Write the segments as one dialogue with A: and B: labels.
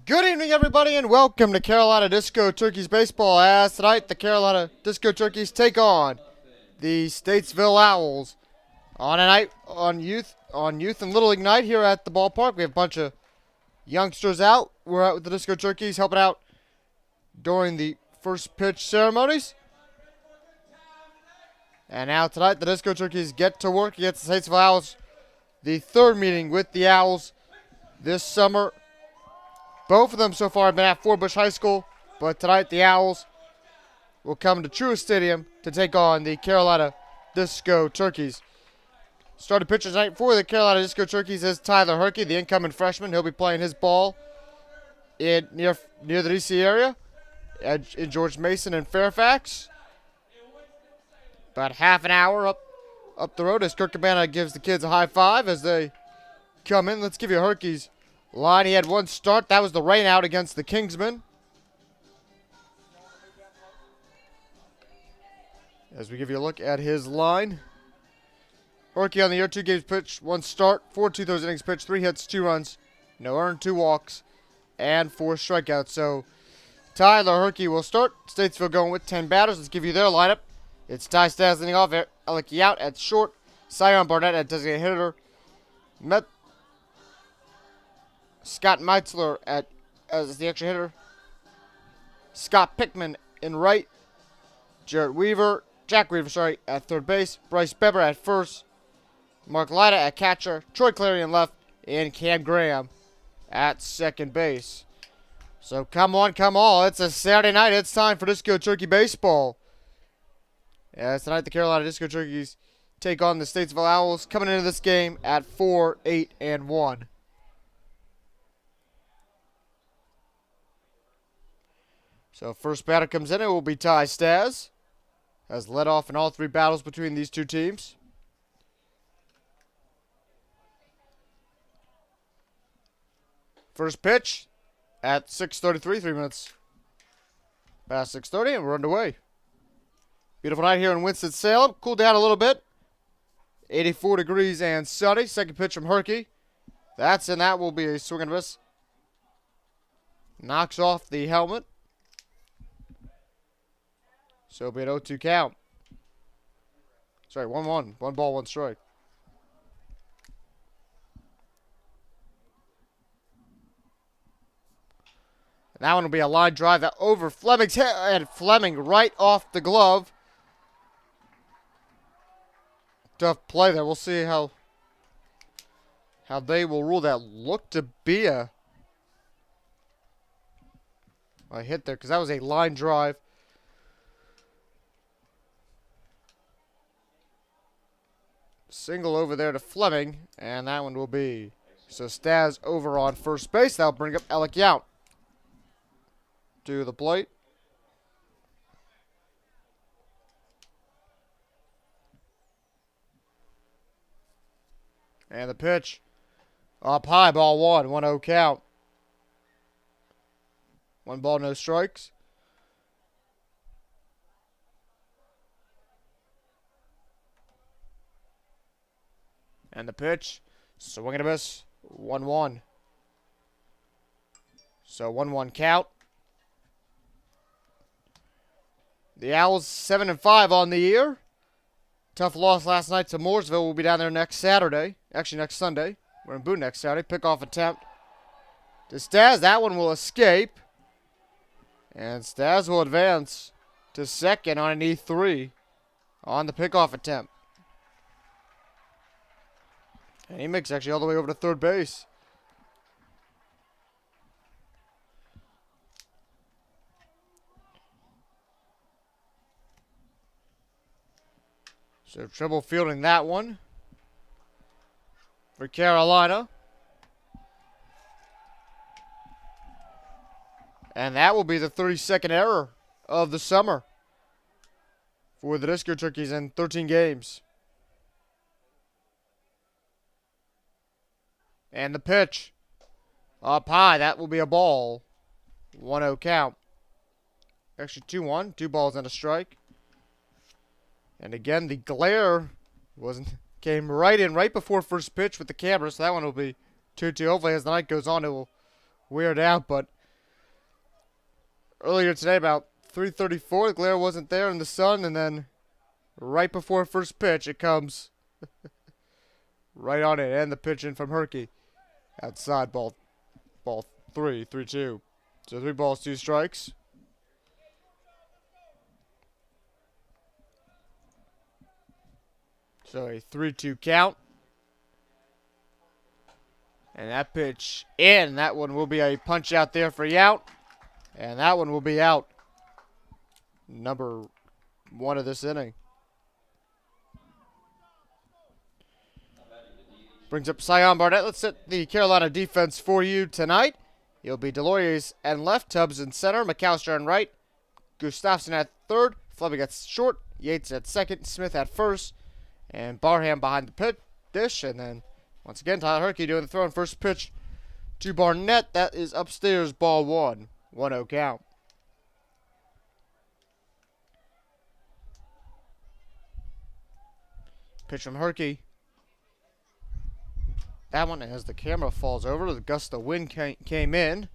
A: Good evening, everybody, and welcome to Carolina Disco Turkeys Baseball. As tonight, the Carolina Disco Turkeys take on the Statesville Owls on a night on youth and Little League night here at the ballpark. We have a bunch of youngsters out. We're out with the Disco Turkeys helping out during the first pitch ceremonies. And now tonight, the Disco Turkeys get to work against the Statesville Owls. The third meeting with the Owls this summer. Both of them so far have been at Fort Bush High School, but tonight the Owls will come to Truist Stadium to take on the Carolina Disco Turkeys. Starting pitcher tonight for the Carolina Disco Turkeys is Tyler Herkey, the incoming freshman. He'll be playing his ball near the DC area in George Mason and Fairfax. About half an hour up the road as Kirk Cabana gives the kids a high five as they come in. Let's give you Herkey's line. He had one start. That was the rain out against the Kingsmen. As we give you a look at his line. Herkey on the year, 2 games pitched, 1 start, 4 2/3 innings pitched, 3 hits, 2 runs, no earned, 2 walks, and 4 strikeouts. So Tyler Herkey will start. Statesville going with 10 batters. Let's give you their lineup. It's Ty Stas leading off, Aydah Mcallister at short, Sion Barnett at designated hitter, Scott Meitzler as the extra hitter, Scott Pickman in right, Jack Weaver, at third base, Bryce Beber at first, Mark Lyda at catcher, Troy Clary in left, and Cam Graham at second base. So come on, come all. It's a Saturday night. It's time for Disco Turkey Baseball. As tonight the Carolina Disco Turkeys take on the Statesville Owls, coming into this game at 4-8-1. So first batter comes in. It will be Ty Stas. Has led off in all 3 battles between these two teams. First pitch at 6:33, 3 minutes past 6:30, and we're underway. Beautiful night here in Winston Salem. Cooled down a little bit. 84 degrees and sunny. Second pitch from Herkey. That's in. That will be a swing and a miss. Knocks off the helmet. So it'll be an 0-2 count. Sorry, 1-1. 1 ball, 1 strike. And that one will be a line drive that over Fleming's head, and Fleming right off the glove. Tough play there. We'll see how they will rule that. Looked to be a hit there because that was a line drive. Single over there to Fleming, and that one will be. So Stas over on first base. That'll bring up Aydah Mcallister to the plate. And the pitch up high, ball 1, 1-0 count. 1 ball, no strikes. And the pitch, swing and a miss, 1-1. So 1-1 count. The Owls 7-5 on the year. Tough loss last night to Mooresville. We'll be down there next Saturday. Actually, next Sunday. We're in Boone next Saturday. Pickoff attempt to Stas. That one will escape. And Stas will advance to second on an E3 on the pickoff attempt. And he makes actually all the way over to third base. So trouble fielding that one for Carolina. And that will be the 32nd error of the summer for the Disco Turkeys in 13 games. And the pitch up high. That will be a ball. 1-0 count. Actually 2-1. 2 balls and a strike. And again, the glare came right in right before first pitch with the camera. So that one will be 2-2. Hopefully as the night goes on, it will weird out, but earlier today, about 3:34, the glare wasn't there in the sun, and then right before first pitch, it comes right on it, and the pitch in from Herky. Outside, ball 3-2. So 3 balls, 2 strikes. So a 3-2 count. And that pitch in. That one will be a punch out there for out. And that one will be out. Number 1 of this inning. Brings up Sion Barnett. Let's set the Carolina defense for you tonight. It'll be Deloriers and left, Tubbs in center, McAllister in right, Gustafson at third, Fleming at short, Yates at second, Smith at first, and Barham behind the dish. And then, once again, Tyler Herky doing the throw and first pitch to Barnett. That is upstairs, ball 1. 1-0 count. Pitch from Herky. That one, as the camera falls over, the gust of wind came in.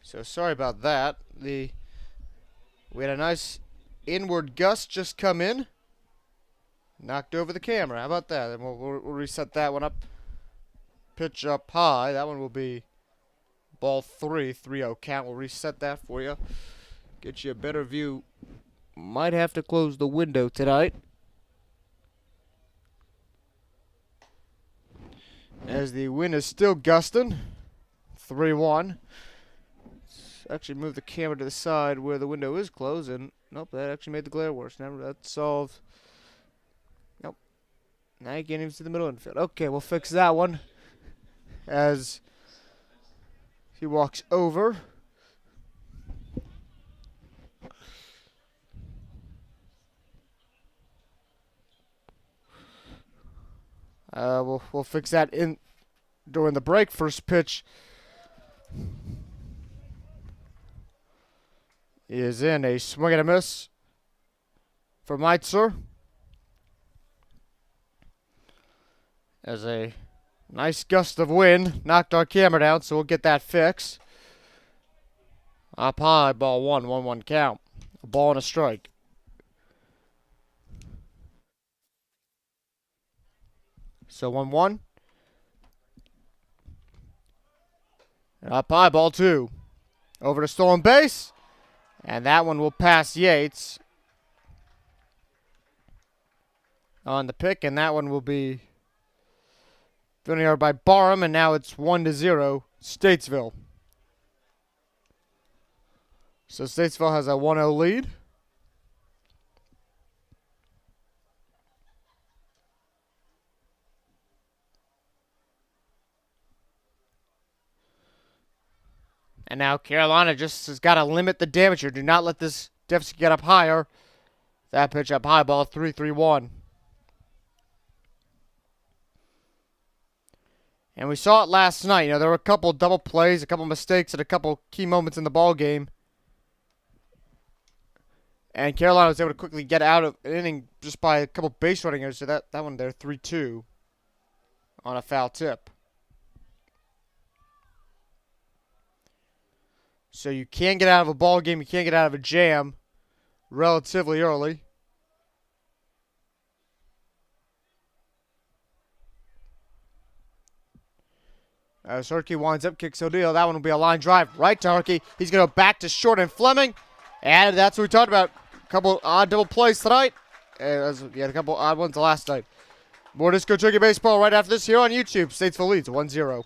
A: So sorry about that. We had a nice inward gust just come in. Knocked over the camera. How about that? And we'll reset that one up. Pitch up high. That one will be ball 3. 3-0 count. We'll reset that for you. Get you a better view. Might have to close the window tonight, as the wind is still gusting. 3-1. Let's actually move the camera to the side where the window is closed. And nope, that actually made the glare worse. Now that's solved. Nope. Now you can't even see the middle infield. Okay, we'll fix that one as he walks over. We'll fix that in during the break. First pitch is in, a swing and a miss for Meitzer. As a nice gust of wind knocked our camera down, so we'll get that fixed. Up high, ball 1, 1-1 count. A ball and a strike. So 1-1. Up high, ball 2. Over to stolen base. And that one will pass Yates on the pick. And that one will be thrown out by Barham. And now it's 1-0, Statesville. So Statesville has a 1-0 lead. And now Carolina just has got to limit the damage here. Do not let this deficit get up higher. That pitch up high, ball 3-3-1. And we saw it last night. You know, there were a couple double plays, a couple mistakes, and a couple key moments in the ball game. And Carolina was able to quickly get out of an inning just by a couple base running errors. So that one there, 3-2 on a foul tip. So you can get out of a ball game, you can get out of a jam relatively early. As Herky winds up, kicks O'Neal. That one will be a line drive right to Herky. He's going to go back to short and Fleming. And that's what we talked about. A couple odd double plays tonight. We had a couple odd ones last night. More Disco Turkey Baseball right after this here on YouTube. Statesville leads 1-0.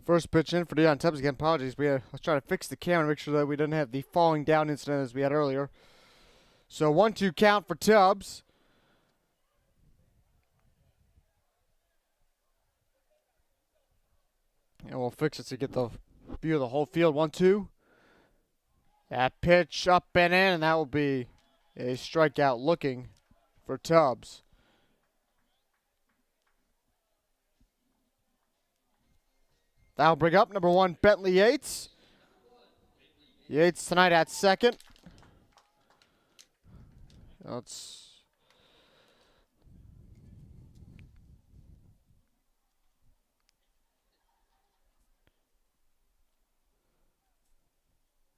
A: First pitch in for Dion Tubbs. Again, apologies. Let's try to fix the camera, make sure that we didn't have the falling down incident as we had earlier. So 1-2 count for Tubbs. And we'll fix it to get the view of the whole field. 1-2. That pitch up and in, and that will be a strikeout looking for Tubbs. That'll bring up number 1, Bentley Yates. Yates tonight at second.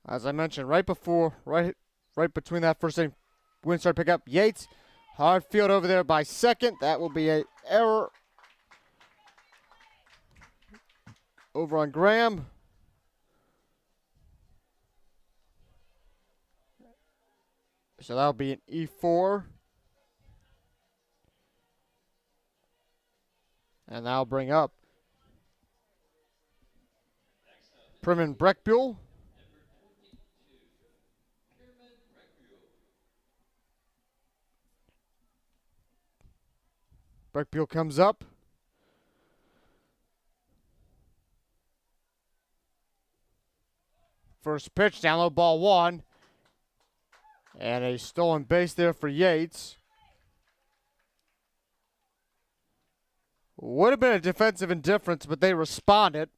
A: As I mentioned, right between that first inning, wind started pick up. Yates, hard field over there by second. That will be an error over on Graham. So that'll be an E4. And that'll bring up Primin Breckbuhl. Breckbuhl comes up. First pitch, down low, ball 1. And a stolen base there for Yates. Would have been a defensive indifference, but they responded.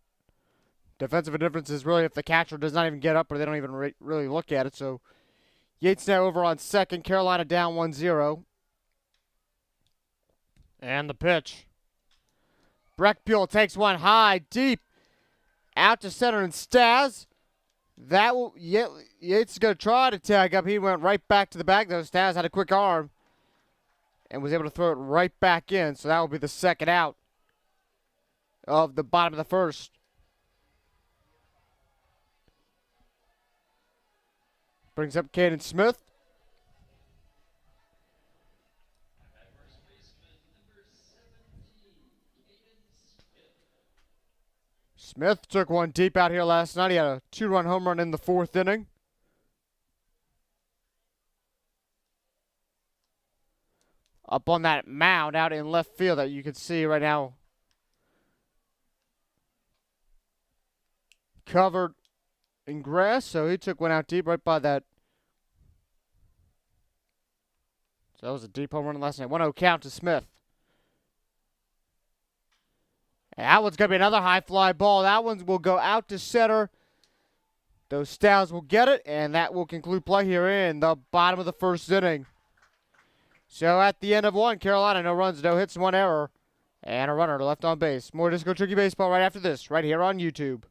A: Defensive indifference is really if the catcher does not even get up or they don't even really look at it. So Yates now over on second. Carolina down 1-0. And the pitch. Breckbuhl takes one high, deep, out to center and Stas. Yates is going to try to tag up. He went right back to the bag, though. Stas had a quick arm and was able to throw it right back in. So that will be the second out of the bottom of the first. Brings up Caden Smith. Smith took one deep out here last night. He had a 2-run home run in the 4th inning. Up on that mound out in left field that you can see right now. Covered in grass, so he took one out deep right by that. So that was a deep home run last night. 1-0 count to Smith. And that one's going to be another high fly ball. That one will go out to center. Those Styles will get it, and that will conclude play here in the bottom of the first inning. So at the end of one, Carolina, no runs, no hits, 1 error, and a runner left on base. More Disco Tricky Baseball right after this, right here on YouTube.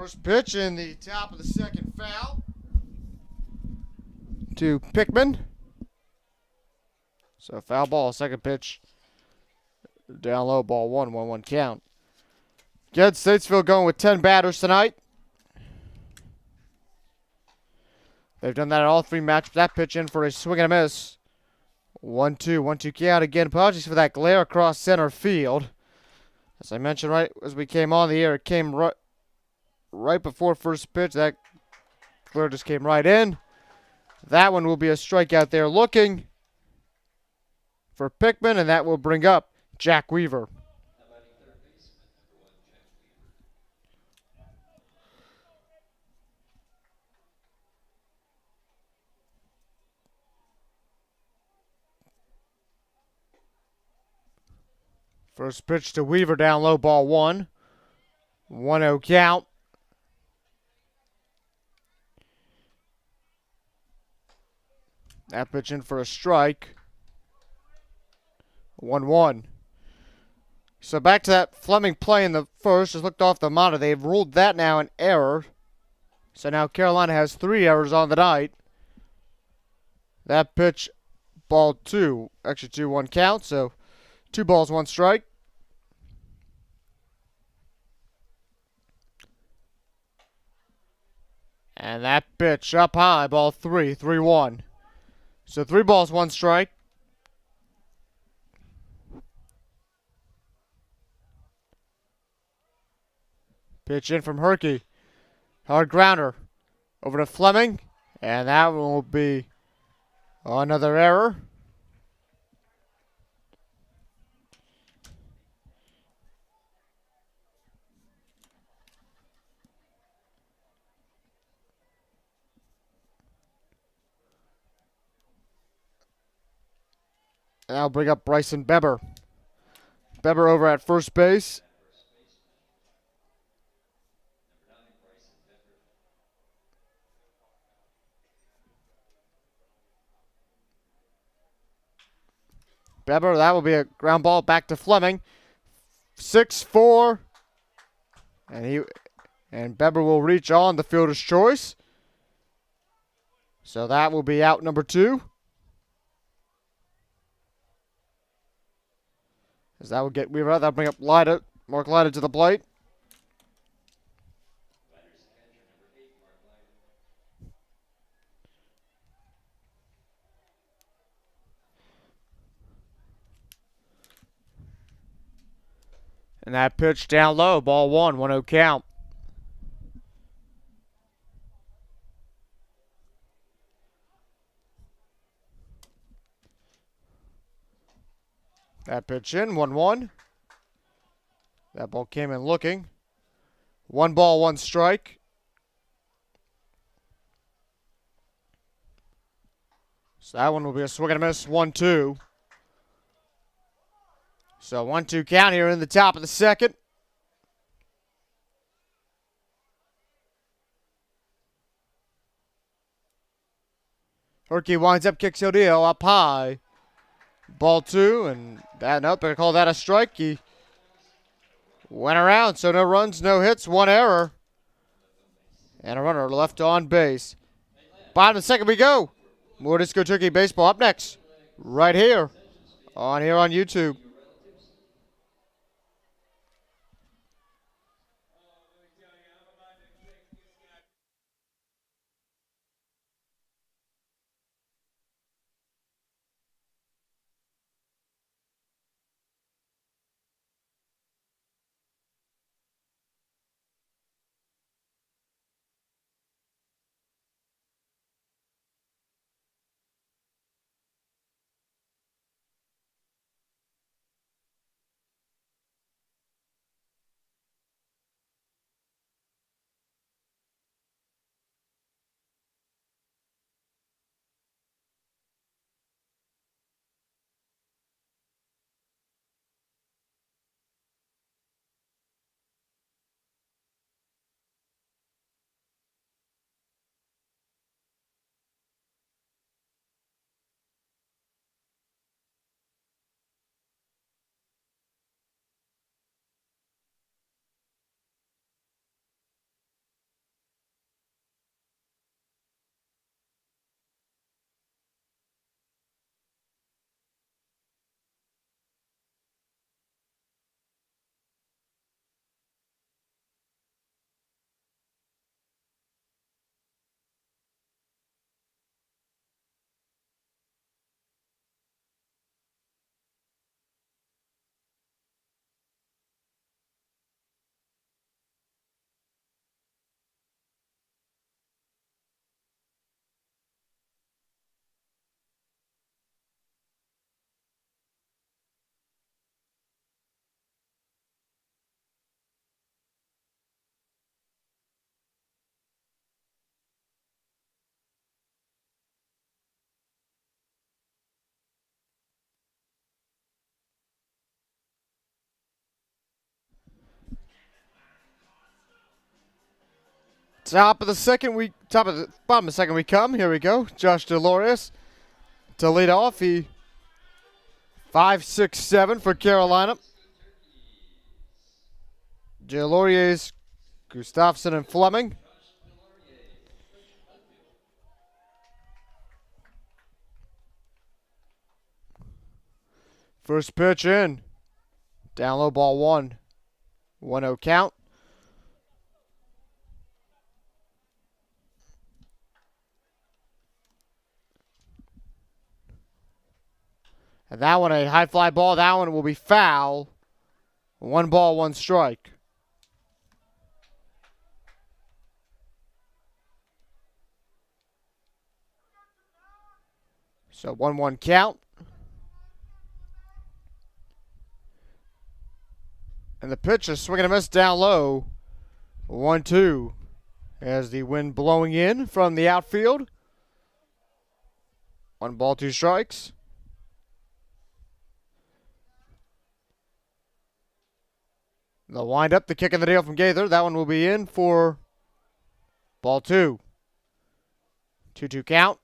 A: First pitch in the top of the second, foul to Pickman. So foul ball, second pitch. Down low, ball 1-1 count. Again, Statesville going with 10 batters tonight. They've done that at all 3 matches. That pitch in for a swing and a miss. 1-2 count. Again, apologies for that glare across center field. As I mentioned right as we came on the air, it came right before first pitch. That glare just came right in. That one will be a strikeout there looking for Pickman, and that will bring up Jack Weaver. First pitch to Weaver, down low, ball 1. 1-0 count. That pitch in for a strike. 1-1. So back to that Fleming play in the first. Just looked off the monitor. They've ruled that now an error. So now Carolina has 3 errors on the night. That pitch, ball 2. Actually 2-1 count. So 2 balls, 1 strike. And that pitch up high, ball 3, 3-1. So 3 balls, 1 strike. Pitch in from Herky. Hard grounder over to Fleming. And that will be another error. And that'll bring up Bryson Beber. Beber over at first base. Beber, that will be a ground ball back to Fleming. 6-4. And Beber will reach on the fielder's choice. So that will be out number 2. As that will get Weaver out. That'll bring up Lyda, Mark Lyda to the plate. And that pitch down low, ball 1, 1-0 count. That pitch in, 1-1. That ball came in looking. 1 ball, 1 strike. So that one will be a swing and a miss, 1-2. So 1-2 count here in the top of the second. Herky winds up, kicks O'Deal up high. Ball 2, and that, nope, they're going to call that a strike. He went around, so no runs, no hits, 1 error. And a runner left on base. Bottom of the second we go. More Disco Turkey Baseball up next, right here on YouTube. Bottom of the second we come. Here we go. Josh Delorius to lead off. He 5-6-7 for Carolina. Delorius, Gustafson, and Fleming. First pitch in. Down low, ball 1. 1-0 count. And that one, a high fly ball. That one will be foul. 1 ball, 1 strike. So 1-1 count. And the pitch is swinging a miss down low. 1-2. As the wind blowing in from the outfield. 1 ball, 2 strikes. The windup, the kick in the deal from Gaither. That one will be in for ball 2. 2-2 count.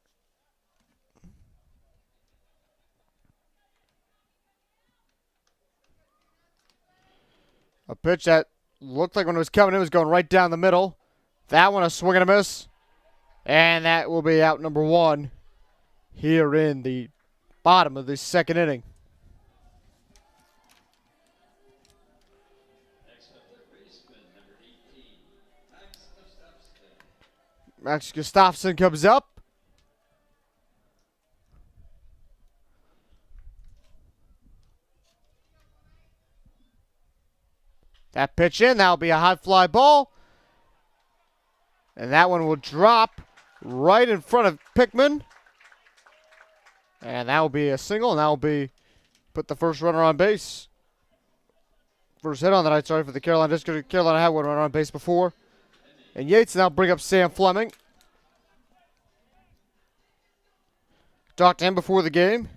A: A pitch that looked like when it was coming in, it was going right down the middle. That one a swing and a miss. And that will be out number 1 here in the bottom of the second inning. Max Gustafson comes up. That pitch in, that'll be a high fly ball. And that one will drop right in front of Pickman. And that will be a single, and that will be put the first runner on base. First hit on the night, sorry, for the Carolina District. Carolina had one runner on base before. And Yates now bring up Sam Fleming. Talked to him before the game.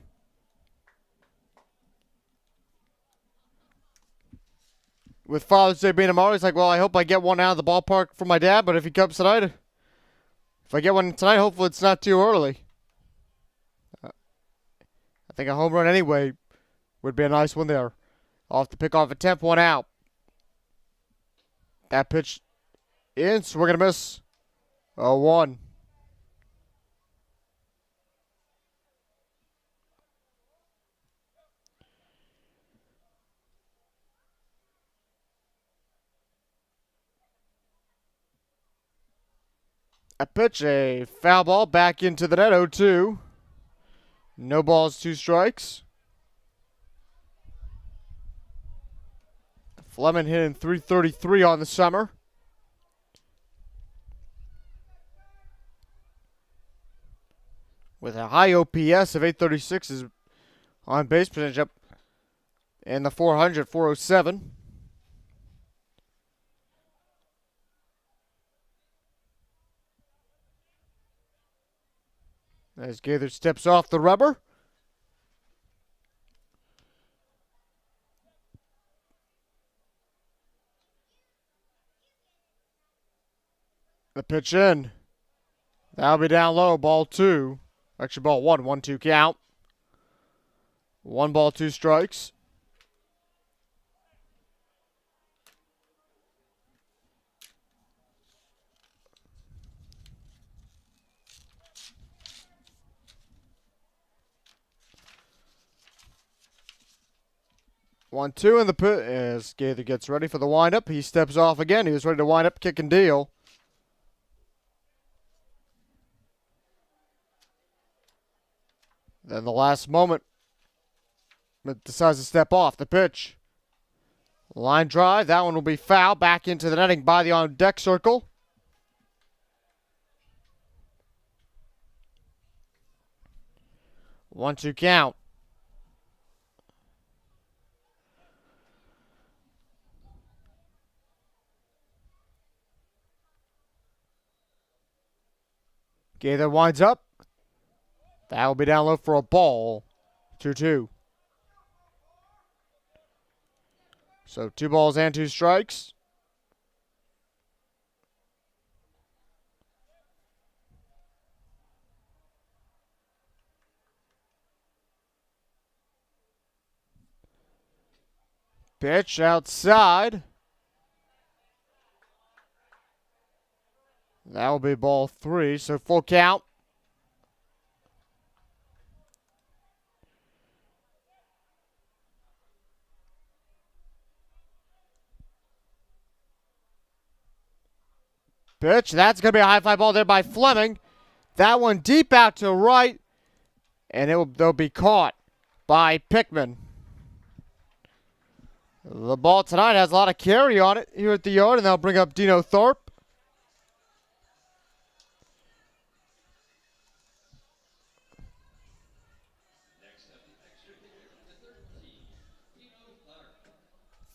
A: With Father's Day being tomorrow, he's like, well, I hope I get one out of the ballpark for my dad, but if he comes tonight, if I get one tonight, hopefully it's not too early. I think a home run anyway would be a nice one there. I'll have to pick off a 10th one out. That pitch in, so we're going to miss 0-1. A pitch, a foul ball back into the net, 0-2. No balls, 2 strikes. Fleming hitting .333 on the summer. With a high OPS of 836, his on base percentage up in the 407. As Gaither steps off the rubber. The pitch in. That'll be down low, ball 2. Actually, ball 1, 1-2 count. 1 ball, 2 strikes. One, two, and the pit as Gaither gets ready for the windup. He steps off again. He was ready to wind up, kick and deal. Then the last moment, decides to step off. The pitch. Line drive. That one will be foul. Back into the netting by the on deck circle. 1-2 count. Gaither winds up. That will be down low for a ball. 2-2. So 2 balls and 2 strikes. Pitch outside. That will be ball 3, so full count. Pitch, that's going to be a high fly ball there by Fleming. That one deep out to right, and they'll be caught by Pickman. The ball tonight has a lot of carry on it here at the yard, and they'll bring up Dino Thorpe.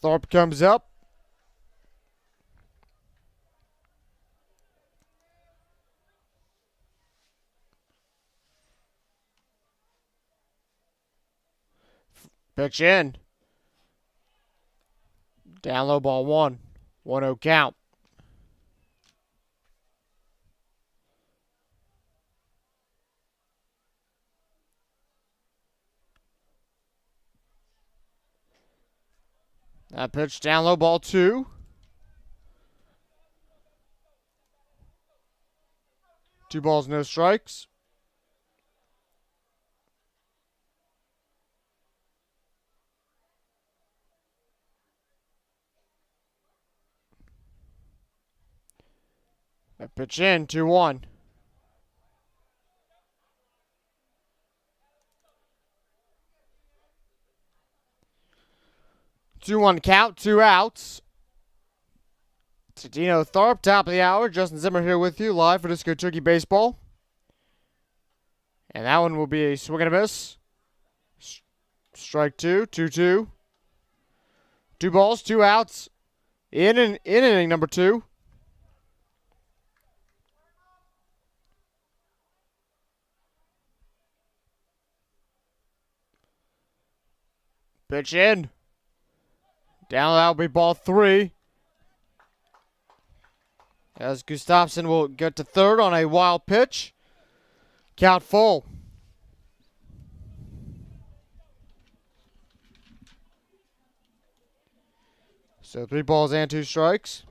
A: Thorpe comes up. Pitch in. Down low ball 1. 1-0 count. That pitch down low ball 2. 2 balls, no strikes. That pitch in, 2-1. Two-one count, 2 outs. To Dino Thorpe, top of the hour. Justin Zimmer here with you, live for Disco Turkey Baseball. And that one will be a swing and a miss. Strike 2, 2-2. 2 balls, 2 outs. In inning number 2. Pitch in. Down, that'll be ball 3. As Gustafsson will get to third on a wild pitch. Count full. So 3 balls and 2 strikes.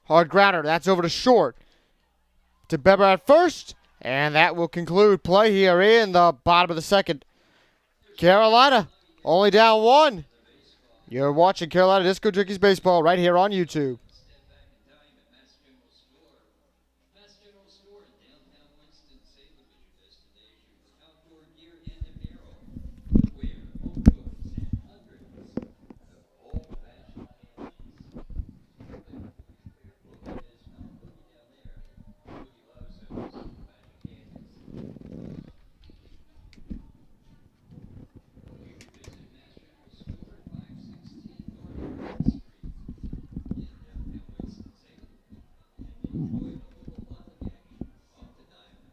A: Hard grounder. That's over to short. To Beber at first. And that will conclude play here in the bottom of the second. Carolina only down 1. You're watching Carolina Disco Turkeys Baseball right here on YouTube.
B: Mass General Store in downtown Winston Salem is your destination for outdoor gear and apparel, footwear, home goods, and hundreds of old-fashioned candies. Look at this mountain cookie down there. Cookie loves those magic candies. You can visit Mass General Store at 516 North Market Street in downtown Winston Salem and enjoy the local lottery action off the diamond.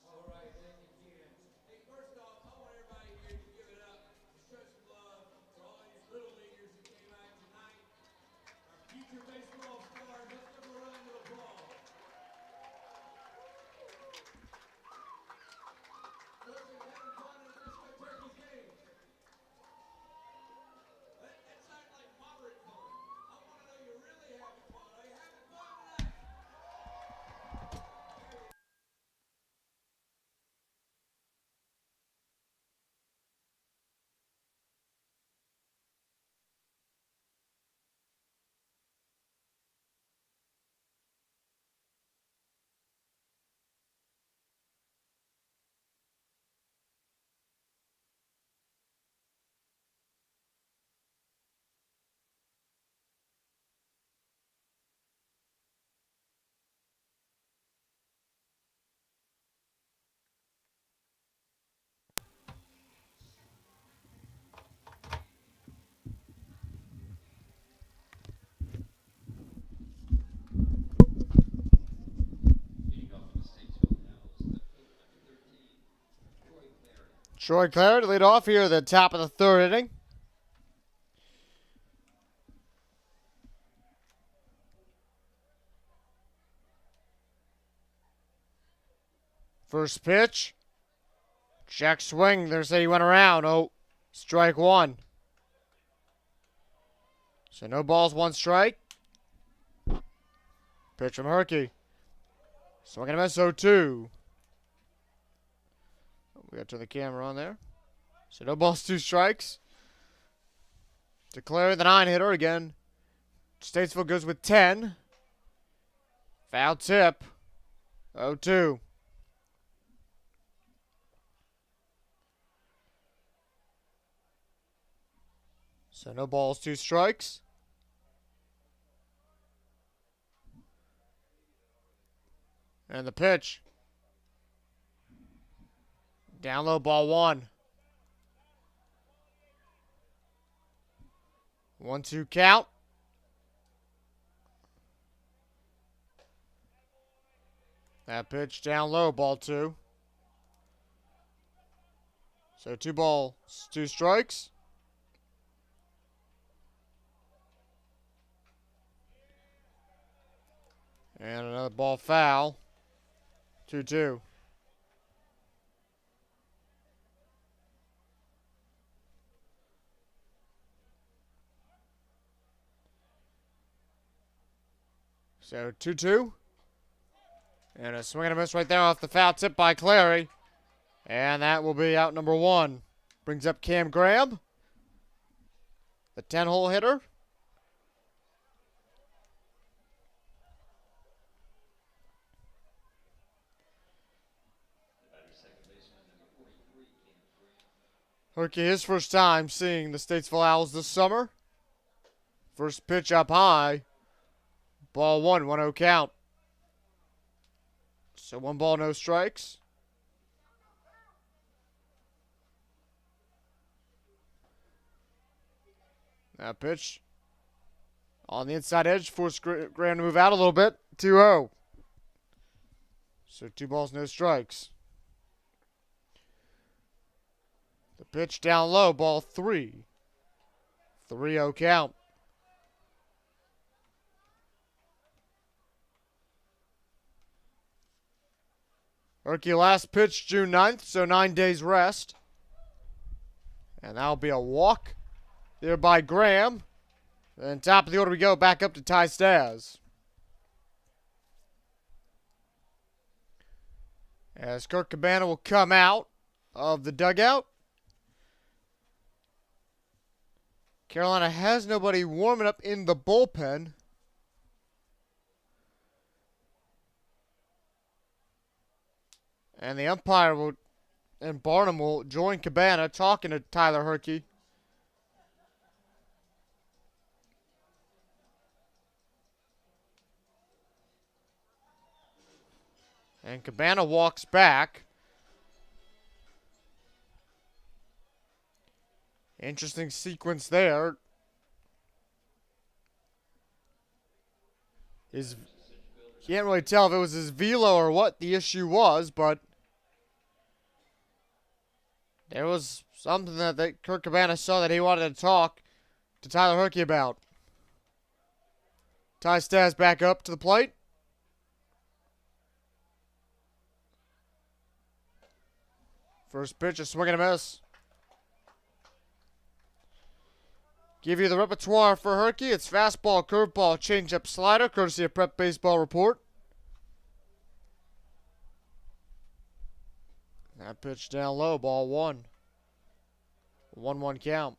C: All right, thank you, Ken. Hey, first off, I want everybody here to give it up to show some love to all these little leaguers who came out tonight. Our future baseball stars, let's give them a round of applause. Folks, are you having fun at the Disco Turkeys game? That sounds like moderate fun. I want to know you're really having fun. Are you having fun tonight?
B: Leading off for the Statesville Owls, left field number 13, Troy Clary.
A: Troy Clare to lead off here at the top of the 3rd inning. First pitch. Check swing. They say he went around. Oh, strike one. So no balls, one strike. Pitch from Herky. Swing and a miss, 0-2. We got to turn the camera on there. So no balls, two strikes. Declare the 9-hitter again. Statesville goes with 10. Foul tip. 0-2. So no balls, two strikes. And the pitch. Down low, ball one. 1-2 count. That pitch down low, ball two. So 2 balls, 2 strikes. And another ball foul. 2-2. So 2-2. And a swing and a miss right there off the foul tip by Clary. And that will be out number 1. Brings up Cam Graham, the 10-hole hitter. Herky, his first time seeing the Statesville Owls this summer. First pitch up high. Ball 1, 1-0 count. So 1 ball, no strikes. That pitch on the inside edge. Forced Graham to move out a little bit. 2-0. So 2 balls, no strikes. The pitch down low, ball 3. 3-0 count. Herky last pitch June 9th, so 9 days rest. And that'll be a walk there by Graham. Then top of the order we go, back up to Ty Staz. As Kirk Cabana will come out of the dugout. Carolina has nobody warming up in the bullpen. And the umpire and Barnum will join Cabana talking to Tyler Herky. And Cabana walks back. Interesting sequence there. Can't really tell if it was his velo or what the issue was, but there was something that Kirk Cabana saw that he wanted to talk to Tyler Herky about. Ty Staz back up to the plate. First pitch, a swing and a miss. Give you the repertoire for Herky. It's fastball, curveball, changeup, slider, courtesy of Prep Baseball Report. That pitch down low, ball 1. 1-1 count.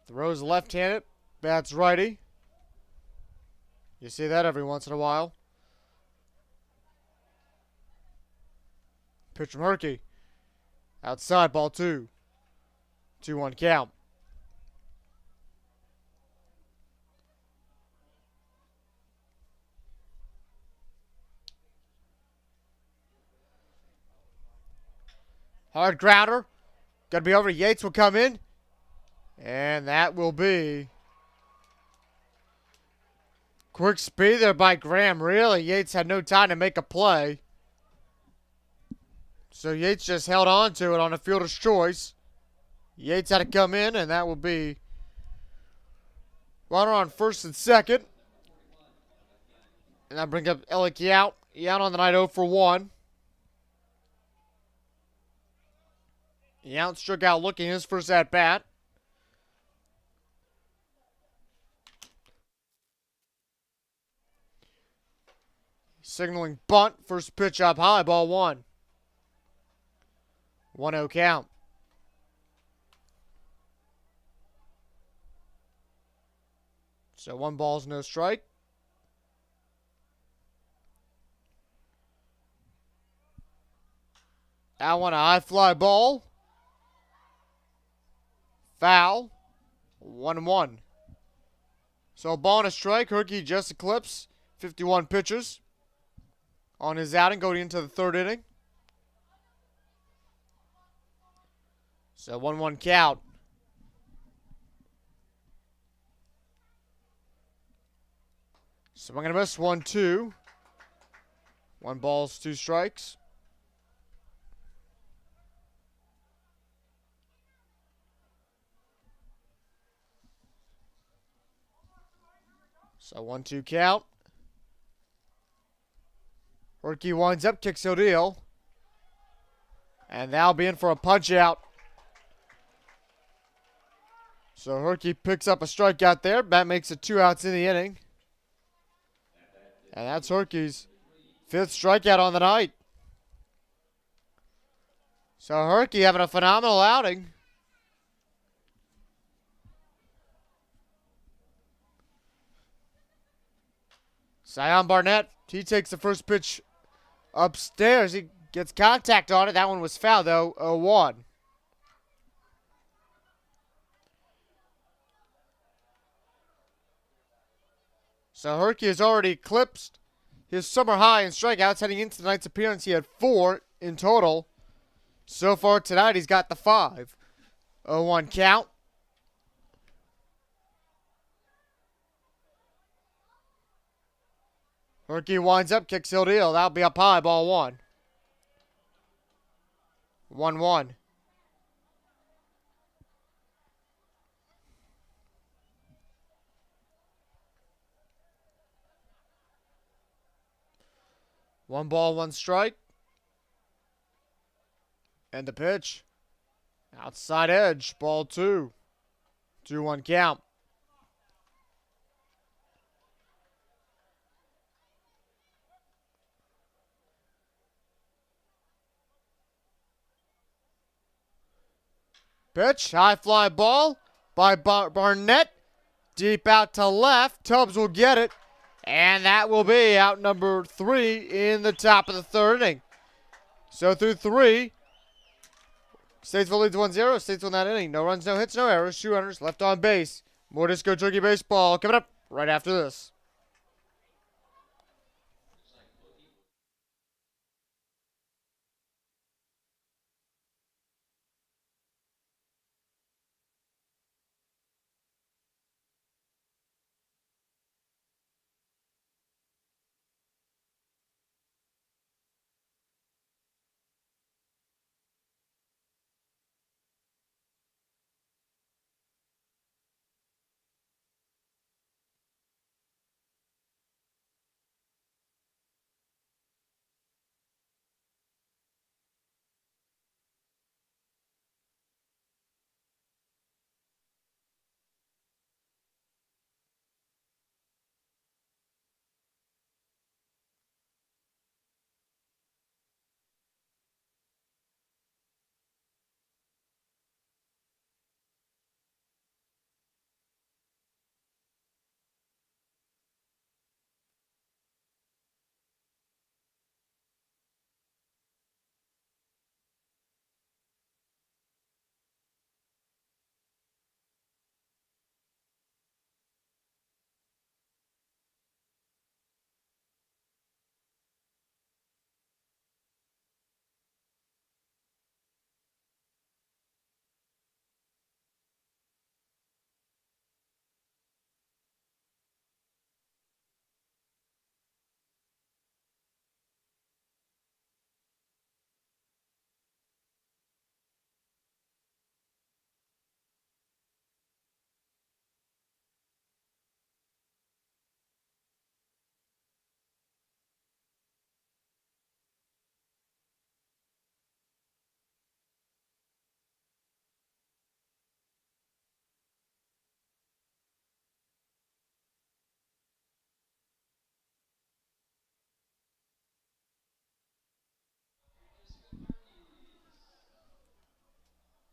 A: Throws left-handed, bats righty. You see that every once in a while. Pitch from Herky. Outside, ball 2. 2-1 count. Hard grounder. Got to be over. Yates will come in. And that will be quick speed there by Graham. Really, Yates had no time to make a play. So Yates just held on to it on a fielder's choice. Yates had to come in, and that will be runner on first and second. And that brings up Ellick Yount. Yount on the night 0 for 1. Yount struck out looking his first at bat. Signaling bunt. First pitch up high. Ball 1. 1-0 count. So 1 ball's no strike. That one a high fly ball. Foul. 1-1. So a ball and a strike. Herky just eclipsed 51 pitches on his outing going into the 3rd inning. So 1-1 count. So I'm going to miss 1-2. 1 balls, 2 strikes. So 1-2 count. Herky winds up, kicks O'Deal. And that'll be in for a punch out. So Herky picks up a strikeout there. That makes it 2 outs in the inning. And that's Herky's 5th strikeout on the night. So Herky having a phenomenal outing. Sion Barnett, he takes the first pitch upstairs. He gets contact on it. That one was foul, though. 0-1. So Herky has already eclipsed his summer high in strikeouts. Heading into tonight's appearance, he had 4 in total. So far tonight, he's got the 5. 0-1 count. Herky winds up, kicks O'Deal. That'll be up high, ball 1. 1-1. One ball, 1 strike. And the pitch. Outside edge, ball 2. 2-1 count. Pitch, high fly ball by Barnett. Deep out to left. Tubbs will get it. And that will be out number 3 in the top of the 3rd inning. So through 3, Statesville leads 1-0. Statesville in that inning. No runs, no hits, no errors. 2 runners left on base. More Disco Turkey Baseball coming up right after this.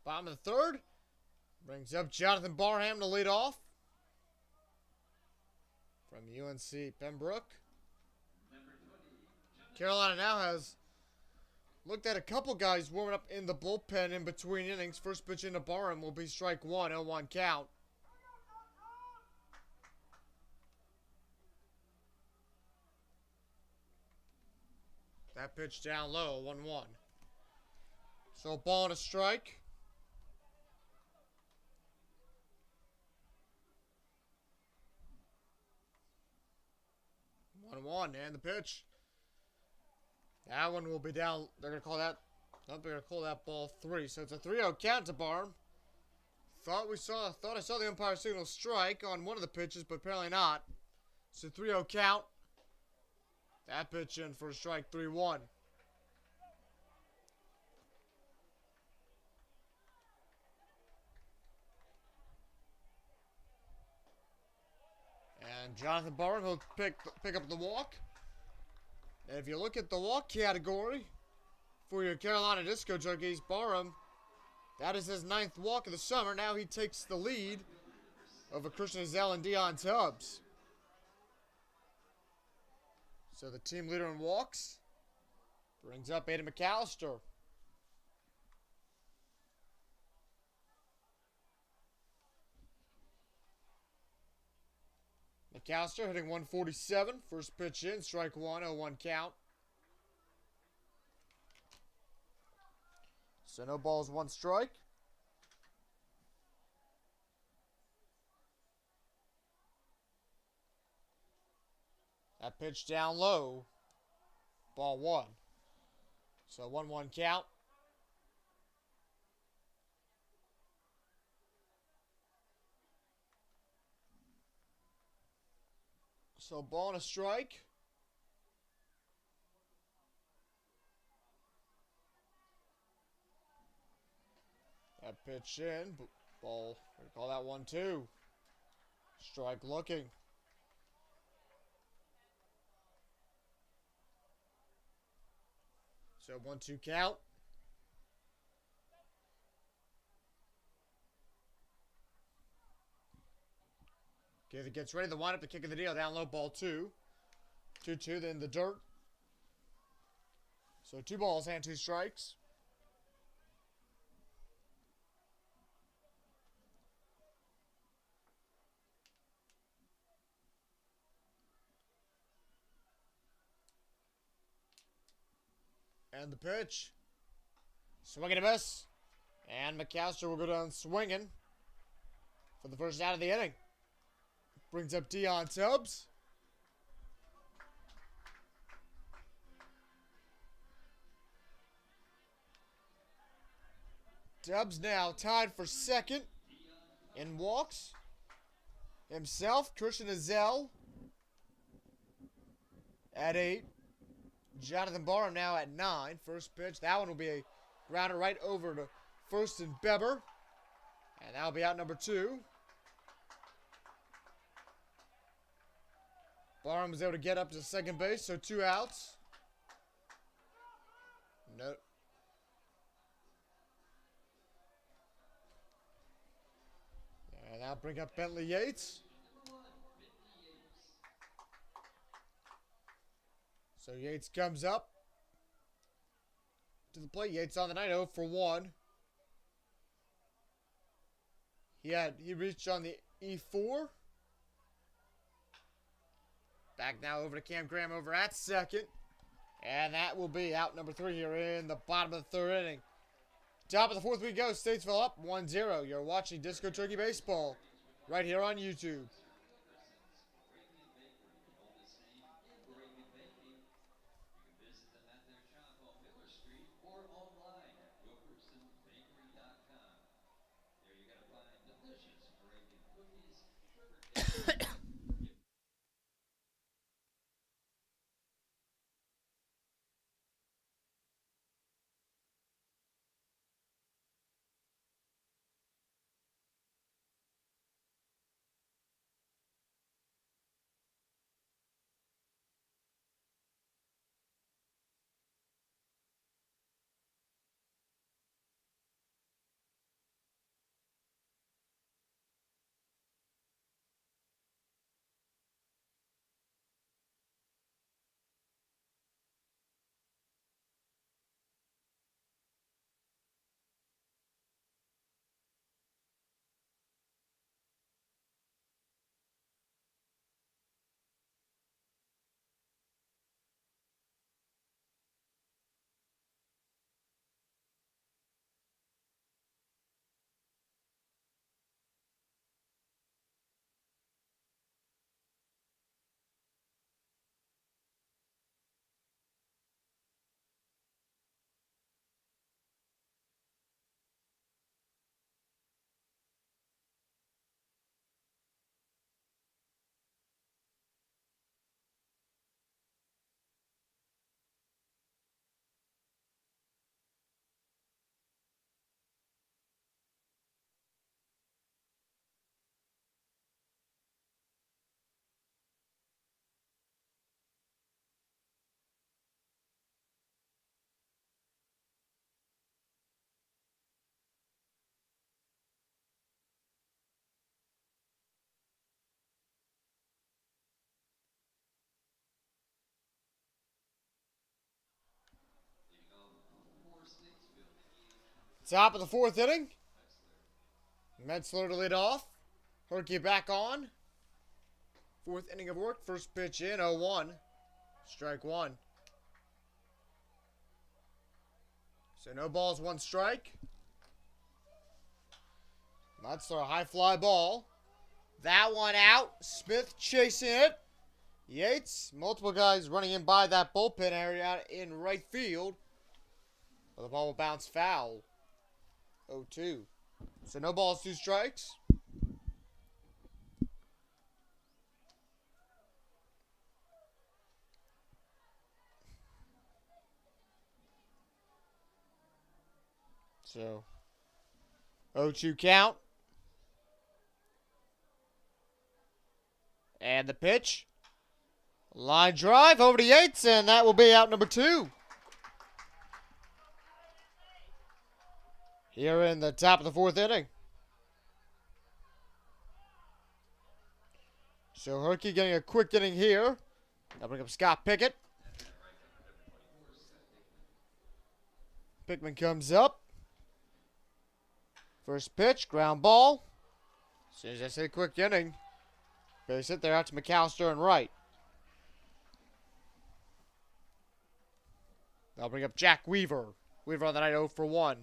A: Bottom of the third. Brings up Jonathan Barham to lead off. From UNC Pembroke. Carolina now has looked at a couple guys warming up in the bullpen in between innings. First pitch into Barham will be strike one, 0-1 count. That pitch down low, 1-1. So ball and a strike. One and the pitch. That one will be down. They're gonna call that. Nope, they're gonna call that ball 3. So it's a 3-0 count to Barham. Thought I saw the umpire signal strike on one of the pitches, but apparently not. It's a 3-0 count. That pitch in for a strike, 3-1. And Jonathan Barham will pick up the walk. And if you look at the walk category for your Carolina Disco Junkies, Barham, that is his 9th walk of the summer. Now he takes the lead over Christian Azell and Dion Tubbs. So the team leader in walks brings up Aydah Mcallister. McAllister hitting 147. First pitch in, strike one, 0-1 count. So no balls, 1 strike. That pitch down low. Ball 1. So 1-1 count. So ball and a strike. That pitch in. Ball. We're going to call that 1-2. Strike looking. So 1-2 count. Gaither gets ready. The windup, the kick of the deal. Down low, ball 2. 2-2, then the dirt. So 2 balls and 2 strikes. And the pitch. Swing and a miss. And McAllister will go down swinging for the first out of the inning. Brings up Dion Tubbs. Tubbs now tied for second in walks. Himself, Christian Azell at 8. Jonathan Barham now at 9. First pitch. That one will be a grounder right over to first and Beber. And that'll be out number 2. Barham was able to get up to second base, so 2 outs. No. And now bring up Bentley Yates. So Yates comes up to the plate. Yates on the night, 0 for 1. He reached on the E4. Back now over to Cam Graham over at second. And that will be out number 3 here in the bottom of the 3rd inning. Top of the 4th we go. Statesville up 1-0. You're watching Disco Turkey Baseball right here on YouTube. Top of the fourth inning. Metzler to lead off. Herky back on. Fourth inning of work. First pitch in, 0-1. Strike one. So no balls, one strike. Metzler, a high fly ball. That one out. Smith chasing it. Yates, multiple guys running in by that bullpen area in right field. But the ball will bounce foul. 0-2. So no balls, two strikes. So 0-2 count. And the pitch. Line drive over to Yates, and that will be out number 2. Here in the top of the fourth inning. So Herky getting a quick inning here. Now bring up Scott Pickett. Pickman comes up. First pitch, ground ball. As soon as I say quick inning, base hit there out to Mcallister and right. I'll bring up Jack Weaver. Weaver on the night 0 for 1.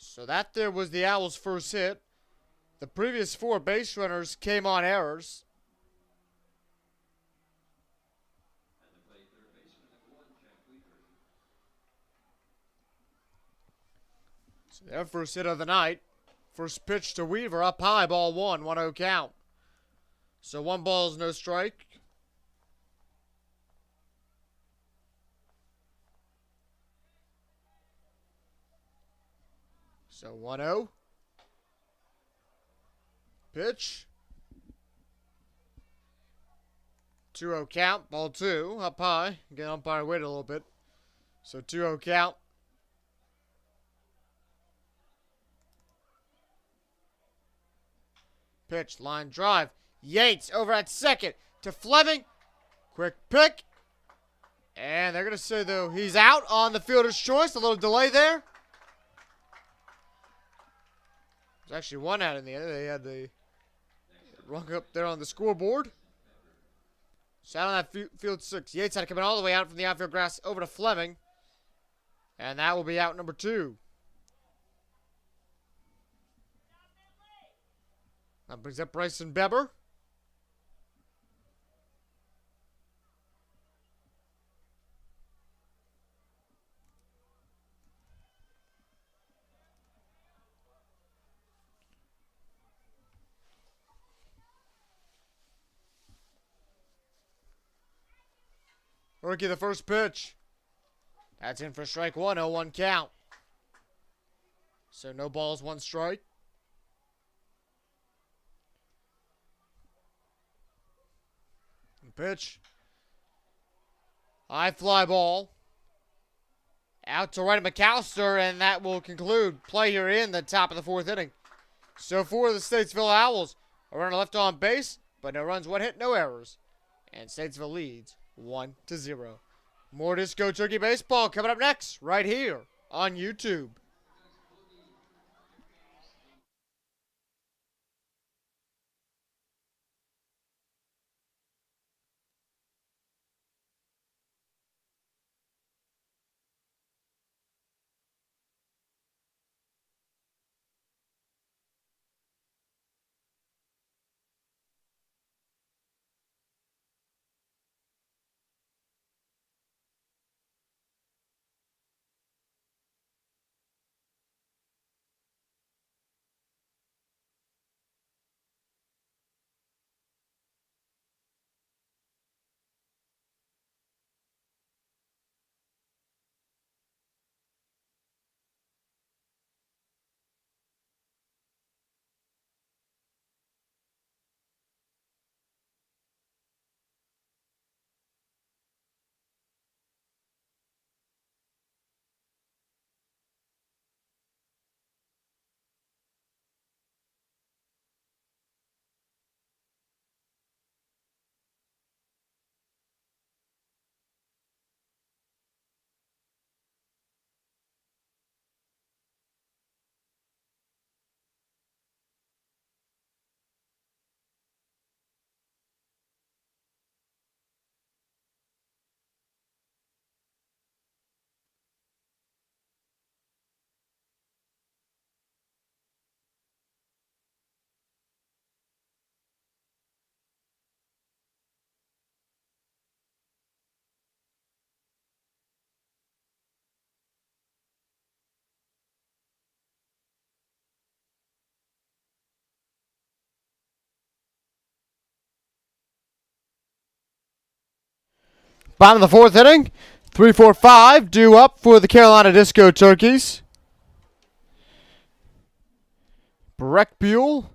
A: So that there was the Owls' first hit. The previous 4 base runners came on errors. So their first hit of the night. First pitch to Weaver, up high, ball 1, 1-0 count. So 1 ball is no strike. So 1-0. Pitch. 2-0 count. Ball 2. Up high. Get umpire wait a little bit. So 2-0 count. Pitch. Line drive. Yates over at second to Fleming. Quick pick. And they're going to say, though, he's out on the fielder's choice. A little delay there. There's actually 1 out in the end. They had the rung up there on the scoreboard. So out on that field 6. Yates had to come in all the way out from the outfield grass over to Fleming. And that will be out number 2. That brings up Bryson Beber. Rookie, the first pitch. That's in for strike 1, 0-1 count. So no balls, 1 strike. And pitch. High fly ball. Out to right of Mcallister, and that will conclude play here in the top of the 4th inning. So for the Statesville Owls, a runner left on base, but no runs, 1 hit, no errors. And Statesville leads 1-0. More Disco Turkey Baseball coming up next, right here on YouTube. Bottom of the fourth inning. 3-4-5 due up for the Carolina Disco Turkeys. Breck Buell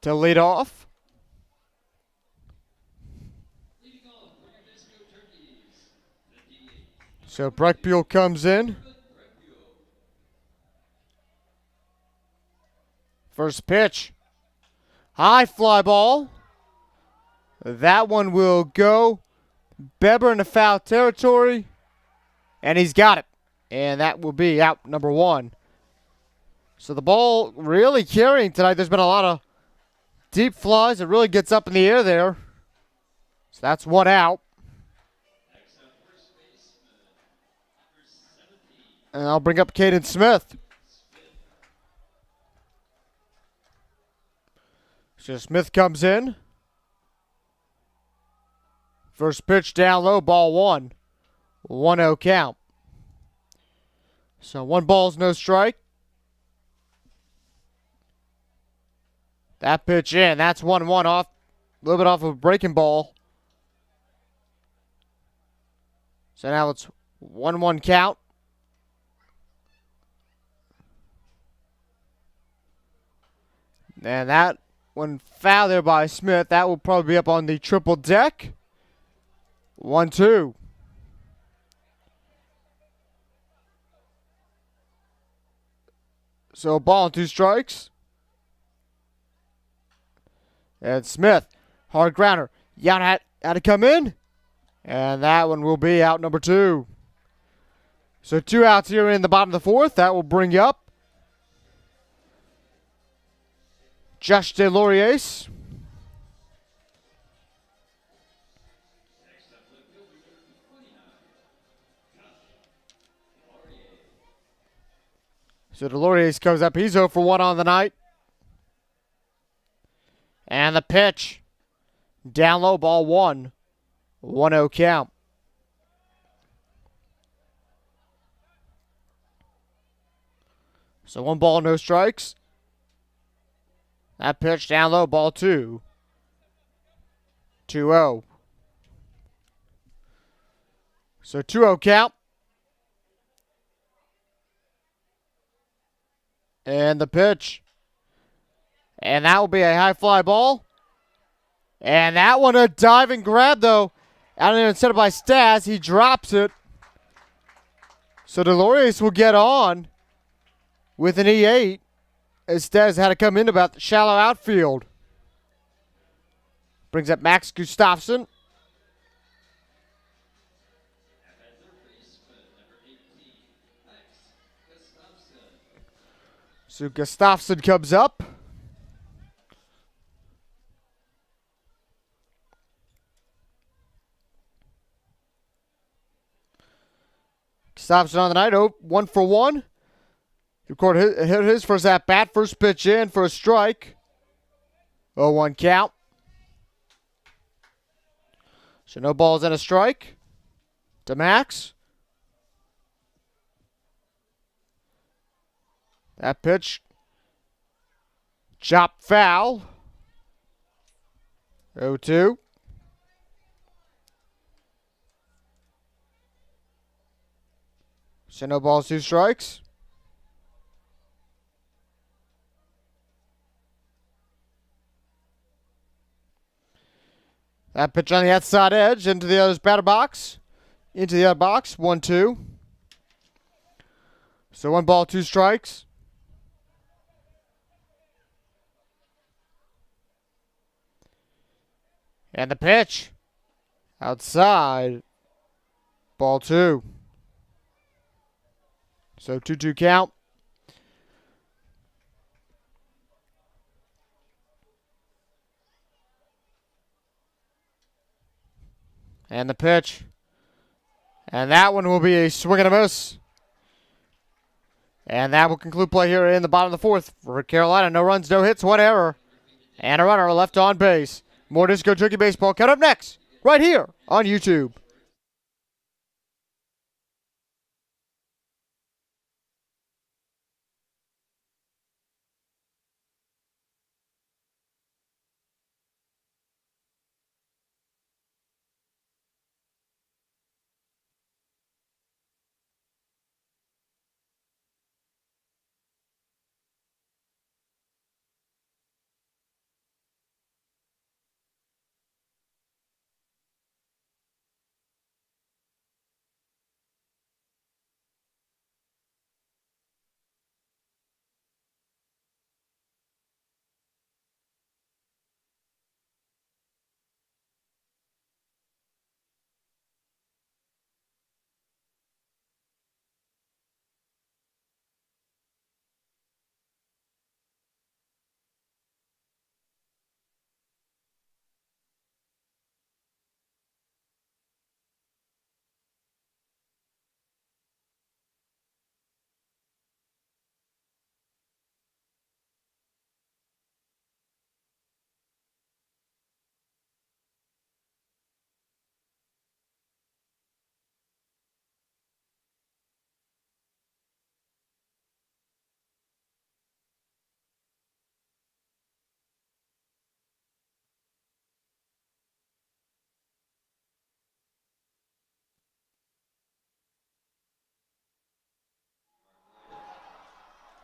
A: to lead off.
B: Leading off for your Disco Turkeys, the DH.
A: So Breck Buell comes in.
B: Brett Buell.
A: First pitch. High fly ball. That one will go. Beber in the foul territory. And he's got it. And that will be out number one. So the ball really carrying tonight. There's been a lot of deep flies. It really gets up in the air there. So that's one out.
B: Next up, first baseman, number 17.
A: And I'll bring up Caden Smith. So Smith comes in. First pitch down low, ball one. 1-0 count. So 1 ball's no strike. That pitch in. That's 1-1 off. A little bit off of a breaking ball. So now it's 1-1 count. And that one foul there by Smith. That will probably be up on the triple deck. 1-2. So a ball and 2 strikes. And Smith, hard grounder. Yount had to come in. And that one will be out number 2. So 2 outs here in the bottom of the fourth. That will bring you up Josh DeLauriers.
B: Next up, left fielder, number 29.
A: So DeLauriers comes up. He's 0 for 1 on the night. And the pitch. Down low, ball 1. 1-0 count. So 1 ball, no strikes. That pitch down low, ball 2. 2-0. So 2-0 count. And the pitch. And that will be a high fly ball. And that one a diving grab, though. Out there instead of by Stas, he drops it. So DeLauriers will get on with an E8. As Stas had to come in about the shallow outfield. Brings up Max Gustafson.
B: At third baseman, number 18. Max Gustafson.
A: So Gustafson comes up. Gustafson on the night, 1 for 1. He hit his first at bat, first pitch in for a strike. 0-1 count. So no balls and a strike to Max. That pitch, chop foul. 0-2. So no balls, 2 strikes. That pitch on the outside edge into the other's batter box. Into the other box. 1-2. So 1 ball, 2 strikes. And the pitch. Outside. Ball 2. So 2-2 count. And the pitch. And that one will be a swing and a miss. And that will conclude play here in the bottom of the fourth for Carolina. No runs, no hits, 1 error. And a runner left on base. More Disco Turkey Baseball coming up next, right here on YouTube.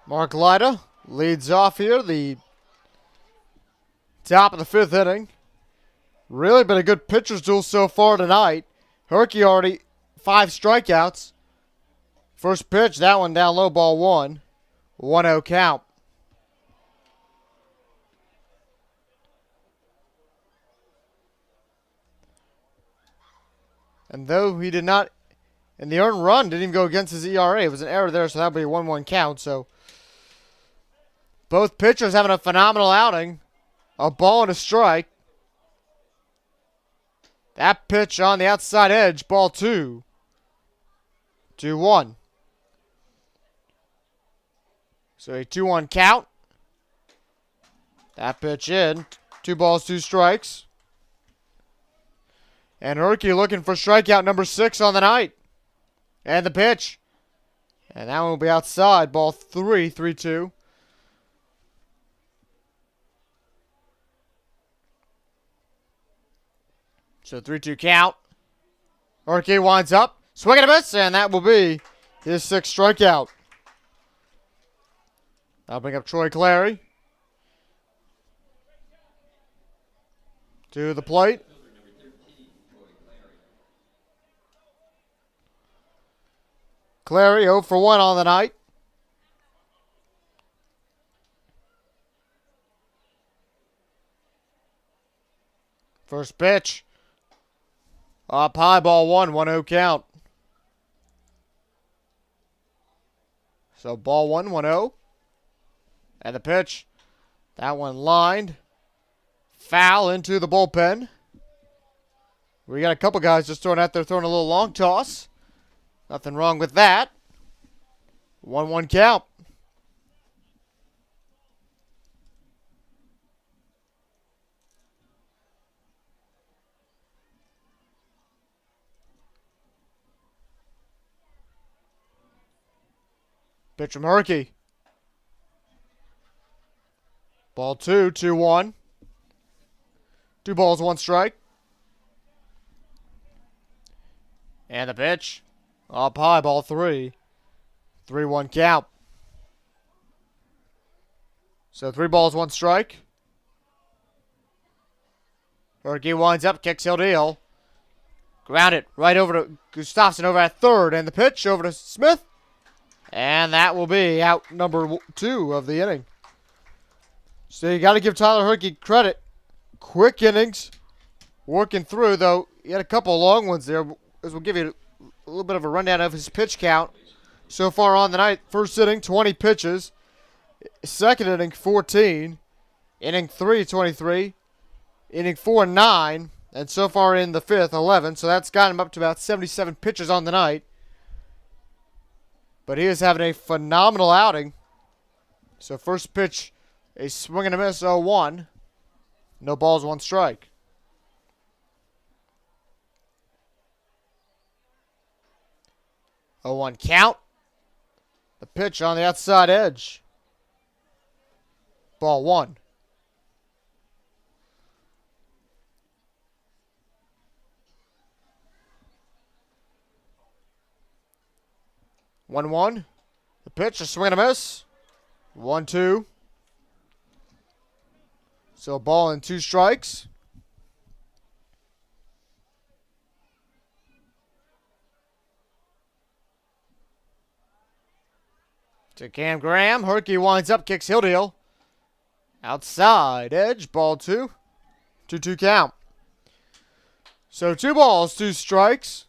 A: Mark Aydah leads off here, the top of the 5th inning. Really been a good pitcher's duel so far tonight. Herky already 5 strikeouts. First pitch, that one down low, ball 1. 1-0 count. And though he did not, and the earned run didn't even go against his ERA. It was an error there, so that'll be a 1-1 count. So both pitchers having a phenomenal outing. A ball and a strike. That pitch on the outside edge, ball 2. 2-1. So a 2-1 count. That pitch in. 2 balls, 2 strikes. And Herky looking for strikeout number 6 on the night. And the pitch. And that one will be outside. Ball 3, 3-2. So 3-2 count. Herky winds up. Swing and a miss. And that will be his 6th strikeout. I'll bring up Troy Clary. To the plate. Clary 0 for 1 on the night. First pitch. Up high, ball 1, 1-0 count. So ball 1, 1-0. And the pitch. That one lined. Foul into the bullpen. We got a couple guys just throwing out there, throwing a little long toss. Nothing wrong with that. 1-1 count. Pitch from Herky. Ball 2, 2-1. 2 balls, 1 strike. And the pitch. Up high, ball 3. 3-1 count. So 3 balls, 1 strike. Herky winds up, kicks he'll deal. Grounded right over to Gustafson over at third. And the pitch over to Smith. And that will be out number 2 of the inning. So you got to give Tyler Herky credit. Quick innings. Working through, though. He had a couple of long ones there. As we'll give you a little bit of a rundown of his pitch count so far on the night. First inning, 20 pitches. Second inning, 14. Inning 3, 23. Inning 4, 9. And so far in the 5th, 11. So that's got him up to about 77 pitches on the night. But he is having a phenomenal outing. So first pitch, a swing and a miss, 0-1. No balls, 1 strike. A 1 count. The pitch on the outside edge. Ball 1. One. The pitch, a swing and a miss. 1-2. So a ball and 2 strikes. To Cam Graham. Herky winds up, kicks Hilldale. Outside edge, ball 2. 2-2 count. So 2 balls, 2 strikes.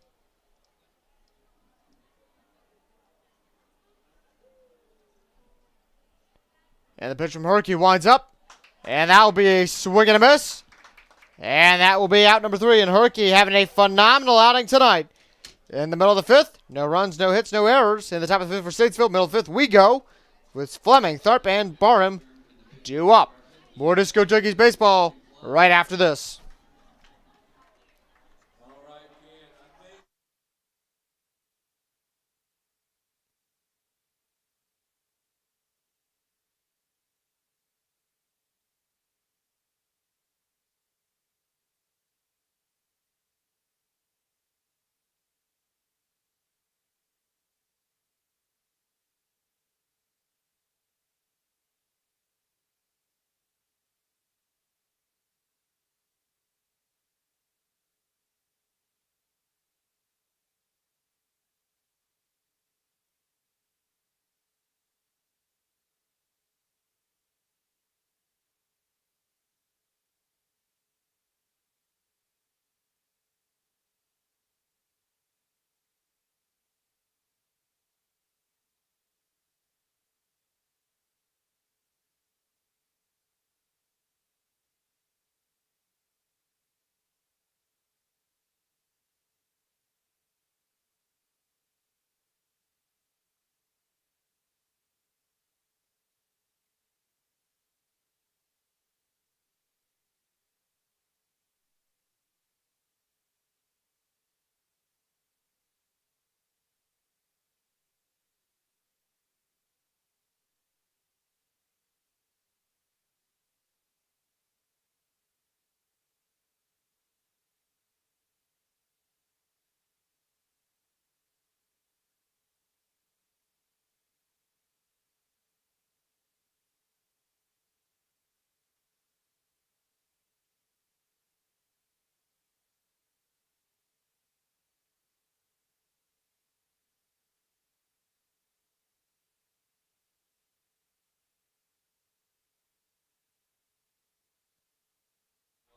A: And the pitch from Herky winds up. And that will be a swing and a miss. And that will be out number 3. And Herky having a phenomenal outing tonight. In the middle of the 5th, no runs, no hits, no errors. In the top of the 5th for Statesville, middle of the 5th, we go with Fleming, Tharp, and Barham due up. More Disco Junkies baseball right after this.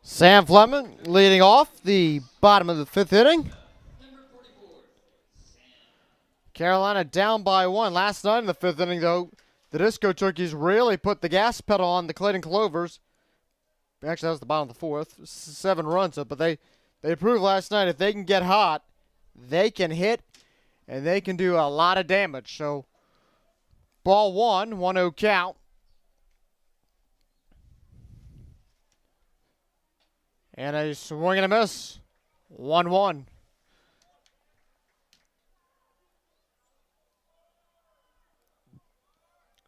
A: Sam Fleming leading off the bottom of the fifth inning. Carolina down by one. Last night in the fifth inning, though, the Disco Turkeys really put the gas pedal on the Clayton Clovers. Actually, that was the bottom of the fourth. 7 runs up, but they proved last night if they can get hot, they can hit, and they can do a lot of damage. So, ball 1-0 count. And a swing and a miss. 1-1.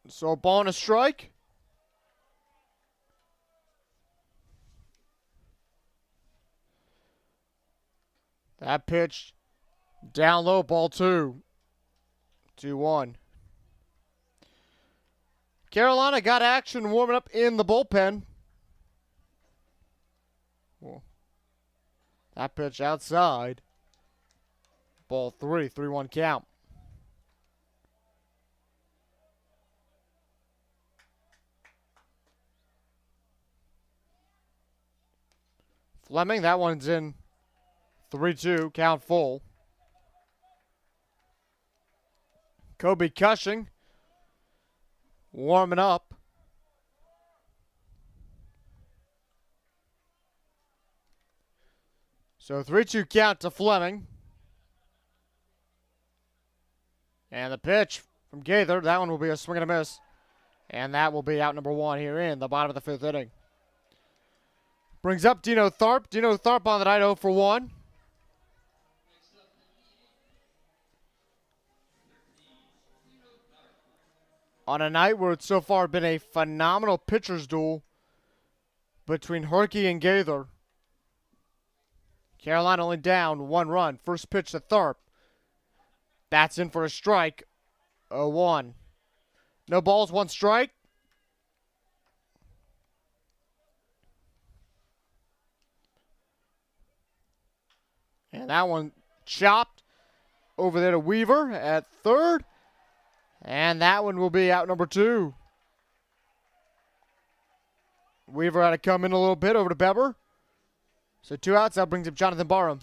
A: So, ball and a strike. That pitch down low, ball 2. 2-1. Carolina got action warming up in the bullpen. That pitch outside. Ball 3, 3-1 count. Fleming, that one's in. 3-2, count full. Kobe Cushing warming up. So 3-2 count to Fleming. And the pitch from Gaither, that one will be a swing and a miss. And that will be out number 1 here in the bottom of the fifth inning. Brings up Dino Tharp. Dino Tharp on the night 0 for 1. On a night where it's so far been a phenomenal pitcher's duel between Herky and Gaither. Carolina only down 1 run. First pitch to Tharp. Bats in for a strike. 0-1. No balls, 1 strike. And that one chopped over there to Weaver at third. And that one will be out number 2. Weaver had to come in a little bit over to Beber. So 2 outs. That brings up Jonathan Barham.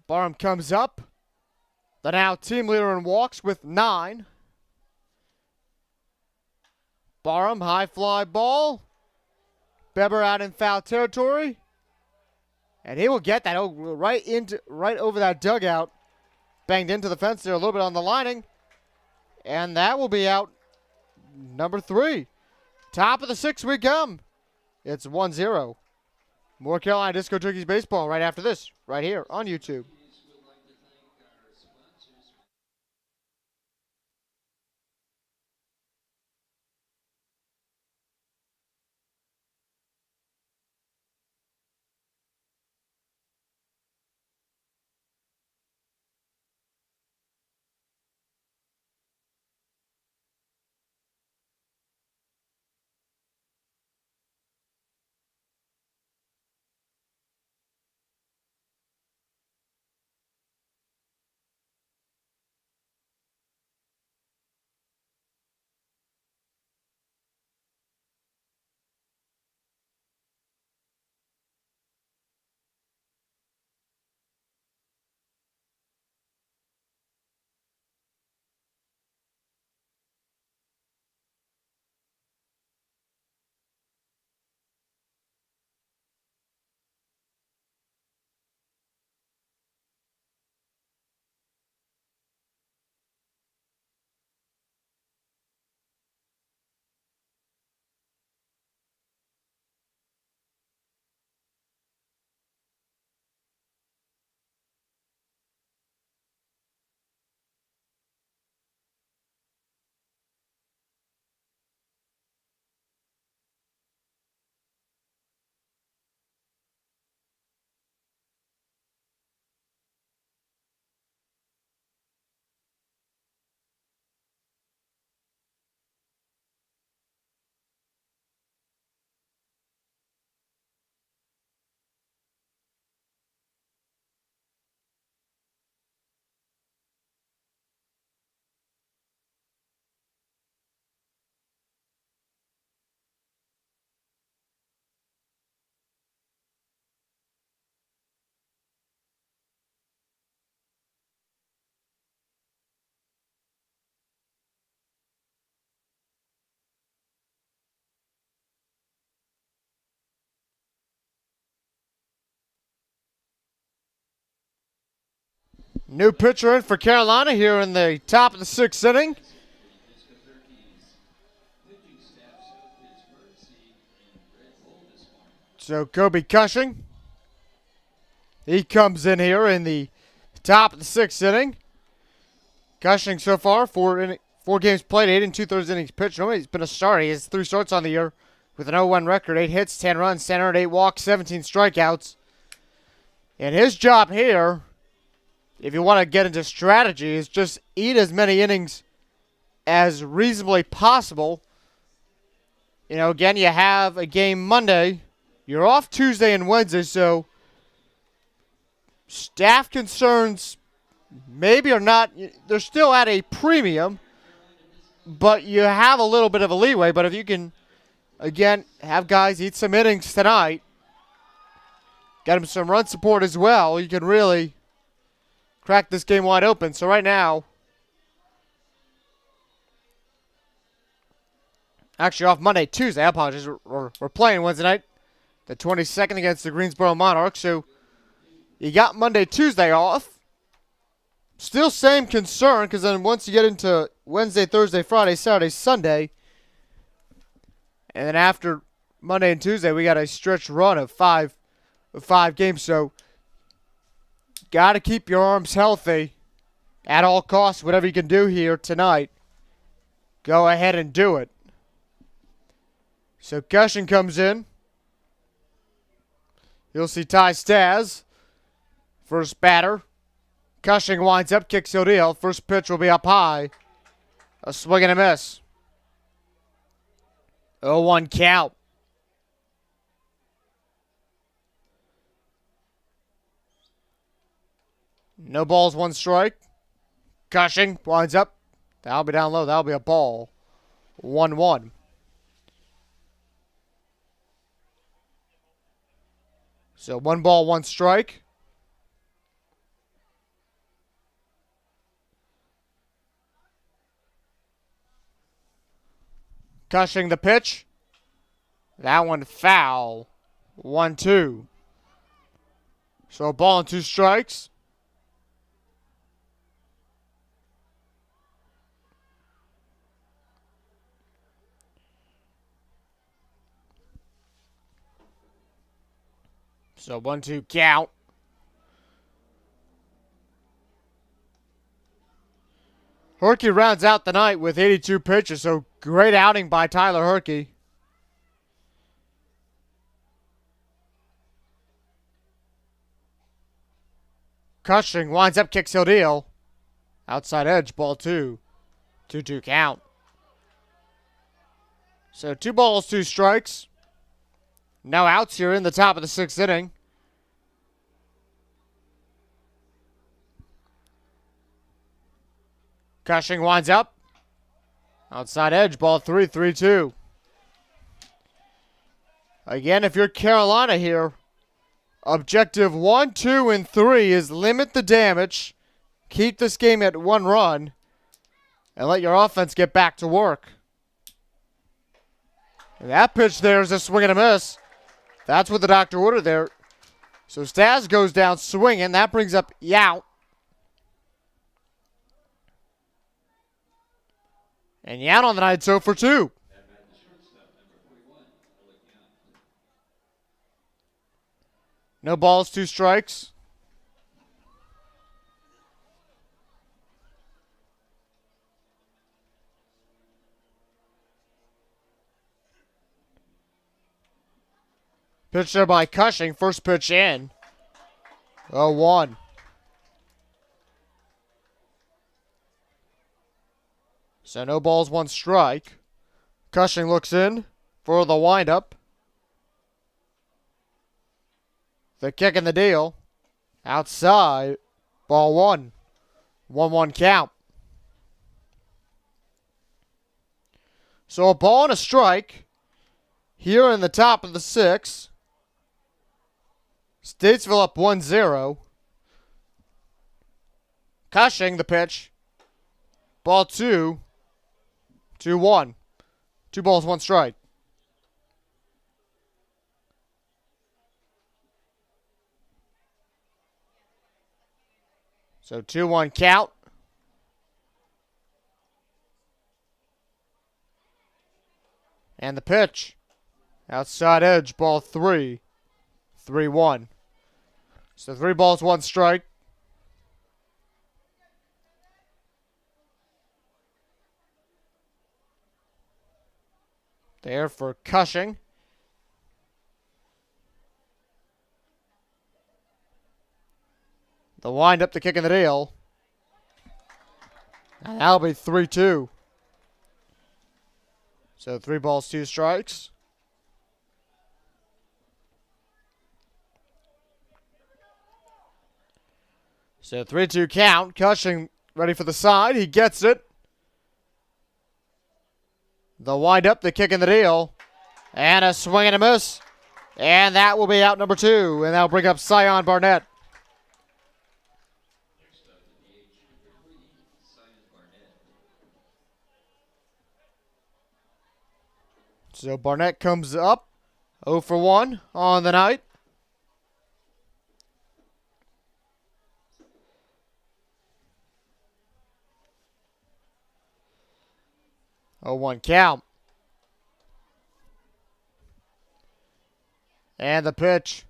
A: Barham comes up. The now team leader in walks with 9. Barham, high fly ball. Beber out in foul territory. And he will get that right over that dugout. Banged into the fence there a little bit on the lining. And that will be out number 3. Top of the 6th we come. It's 1-0. More Carolina Disco Turkeys baseball right after this, right here on YouTube. New pitcher in for Carolina here in the top of the 6th inning. So Kobe Cushing, he comes in here in the top of the 6th inning. Cushing so far, 4 games played, 8 2/3 innings pitched. He's been a starter. He has 3 starts on the year with an 0-1 record, 8 hits, 10 runs, 10 earned, 8 walks, 17 strikeouts. And his job here, if you want to get into strategy, is just eat as many innings as reasonably possible. You know, again, you have a game Monday. You're off Tuesday and Wednesday, so staff concerns maybe are not, they're still at a premium, but you have a little bit of a leeway. But if you can, again, have guys eat some innings tonight, get them some run support as well, you can really crack this game wide open. So right now, actually off Monday, Tuesday, I apologize, we're playing Wednesday night, the 22nd against the Greensboro Monarchs. So you got Monday, Tuesday off. Still same concern, because then once you get into Wednesday, Thursday, Friday, Saturday, Sunday, and then after Monday and Tuesday, we got a stretched run of five games. So got to keep your arms healthy at all costs. Whatever you can do here tonight, go ahead and do it. So Cushing comes in. You'll see Ty Staz, first batter. Cushing winds up, kicks the deal. First pitch will be up high. A swing and a miss. 0-1 count. No balls, 1 strike. Cushing winds up. That'll be down low. That'll be a ball. 1-1. So 1 ball, 1 strike. Cushing the pitch. That one foul. 1-2. So a ball and 2 strikes. So 1-2 count. Herky rounds out the night with 82 pitches, so great outing by Tyler Herky. Cushing winds up, kicks he'll deal. Outside edge, ball 2. 2-2 count. So 2 balls, 2 strikes. No outs here in the top of the 6th inning. Cushing winds up. Outside edge, ball 3, 3-2. Again, if you're Carolina here, objective 1, 2, and 3 is limit the damage, keep this game at 1 run, and let your offense get back to work. And that pitch there is a swing and a miss. That's what the doctor ordered there. So Staz goes down swinging. That brings up Yount. And Yount on the night, so for 2. No balls, 2 strikes. Pitch there by Cushing. First pitch in. 0-1. So no balls, 1 strike. Cushing looks in for the windup. The kick and the deal. Outside. Ball 1. 1-1 count. So a ball and a strike here in the top of the 6th. Statesville up 1-0. Cushing the pitch. Ball 2. 2-1. 2 balls, 1 strike. So 2-1 count. And the pitch. Outside edge, ball 3. 3-1. So 3 balls, 1 strike. There for Cushing. The wind-up, the kick in the deal. And that'll be 3-2. So 3 balls, 2 strikes. So 3-2 count. Cushing ready for the side. He gets it. The wind-up, the kick in the deal. And a swing and a miss. And that will be out number 2. And that'll bring up Sion Barnett.
B: Next up at the age of 3, Simon Barnett.
A: So Barnett comes up 0 for 1 on the night. Oh, 1 count. And the pitch.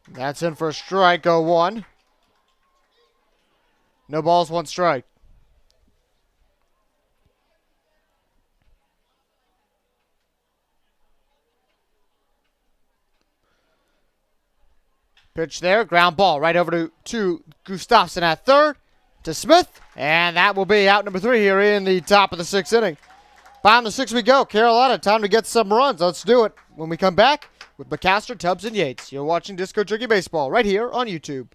A: That's in for a strike, 0-1. No balls, 1 strike. Pitch there, ground ball right over to Gustafsson at third, to Smith, and that will be out number 3 here in the top of the 6th inning. Bottom of the 6th we go. Carolina, time to get some runs. Let's do it when we come back with McAllister, Tubbs, and Yates. You're watching Disco Turkey Baseball right here on YouTube.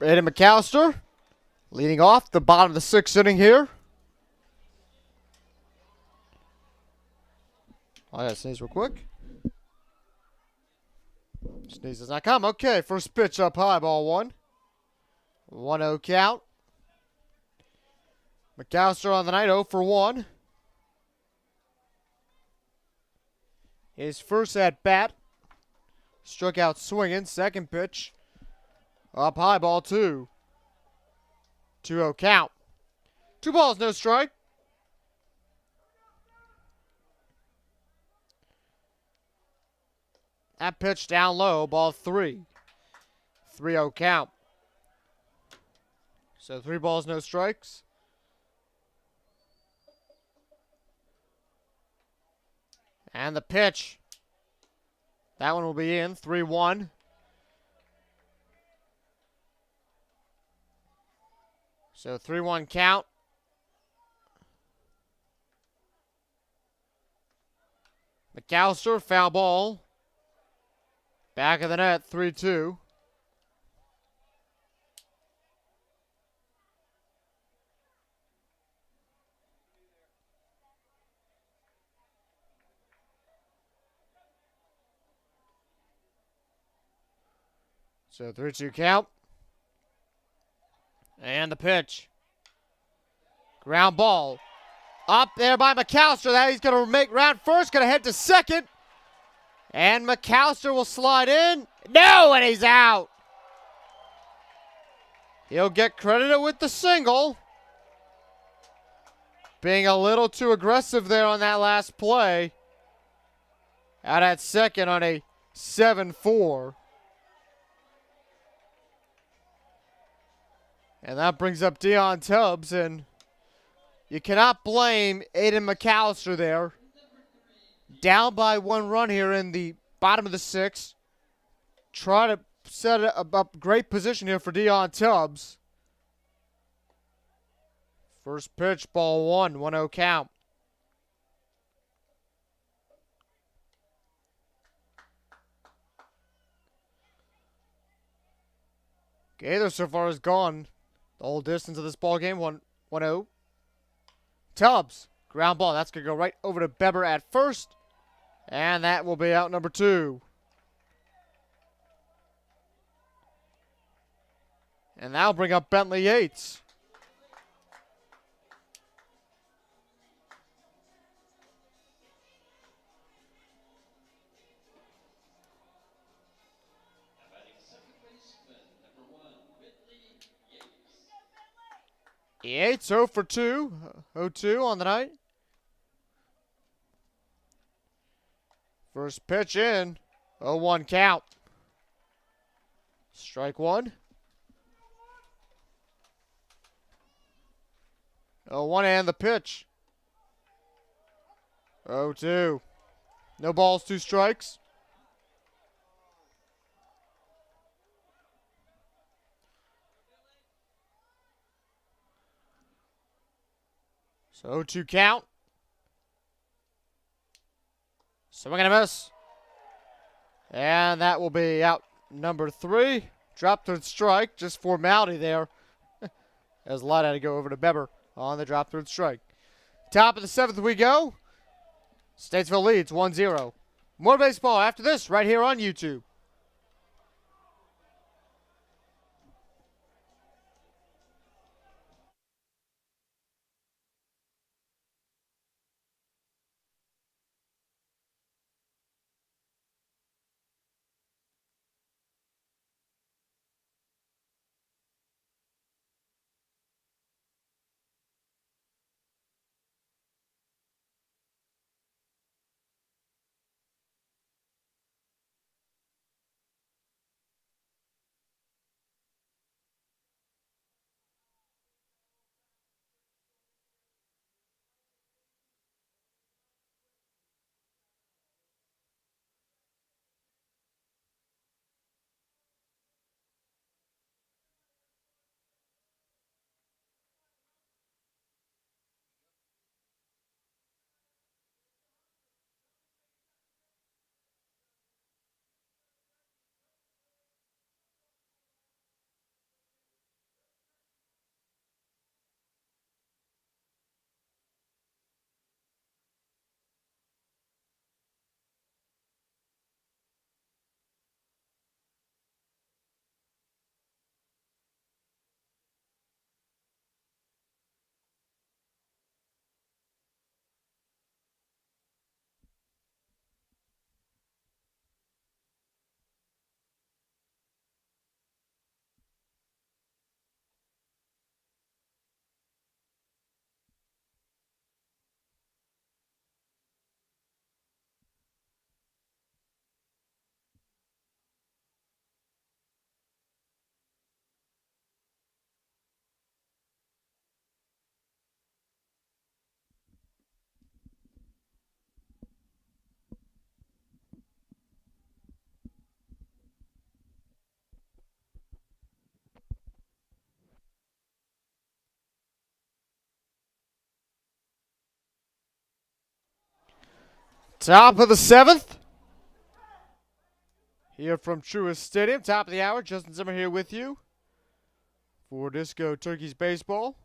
A: Aydah Mcallister leading off the bottom of the 6th inning here. I gotta sneeze real quick. Sneeze does not come. Okay, first pitch up high, ball 1. 1-0 count. McAllister on the night, 0 for 1. His first at bat. Struck out swinging. Second pitch. Up high, ball 2. 2-0 count. 2 balls, no strike. That pitch down low, ball 3. 3-0 count. So 3 balls, no strikes. And the pitch. That one will be in. 3-1. So 3-1 count. McAllister, foul ball. Back of the net, 3-2. So 3-2 count. And the pitch. Ground ball. Up there by McAllister. That he's going to make round first. Going to head to second. And McAllister will slide in. No, and he's out. He'll get credited with the single. Being a little too aggressive there on that last play. Out at second on a 7-4. And that brings up Dion Tubbs, and you cannot blame Aydah McAllister there. Down by 1 run here in the bottom of the 6th. Try to set up great position here for Dion Tubbs. First pitch, ball 1, 1-0 count. Gaither so far has gone the whole distance of this ball game, 1-0. Tubbs, ground ball. That's going to go right over to Beber at first. And that will be out number 2. And that'll bring up Bentley Yates.
B: Batting second baseman, number 1, Bentley Yates.
A: Yates 0 for 2. 0-2 on the night. First pitch in. 0-1 count. Strike 1. 0-1 and the pitch. 0-2. No balls, 2 strikes. So 0-2 count. Swing and a miss. And that will be out number 3. Drop third strike. Just formality there. As Lott had to go over to Beber on the drop third strike. Top of the 7th we go. Statesville leads 1-0. More baseball after this right here on YouTube. Top of the 7th. Here from Truist Stadium, top of the hour. Justin Zimmer here with you for Disco Turkeys Baseball.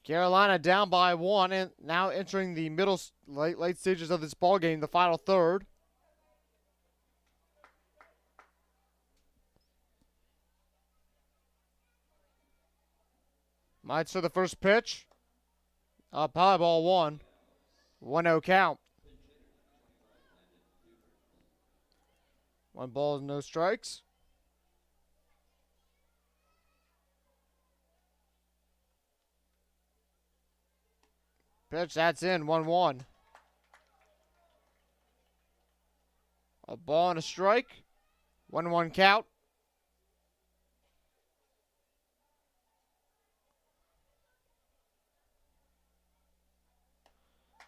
A: Carolina down by 1 and now entering the late stages of this ball game, the final third. Mites for the first pitch. Up high, ball 1. 1-0 count. 1 ball, no strikes. Pitch, that's in, 1-1. A ball and a strike. 1-1 count.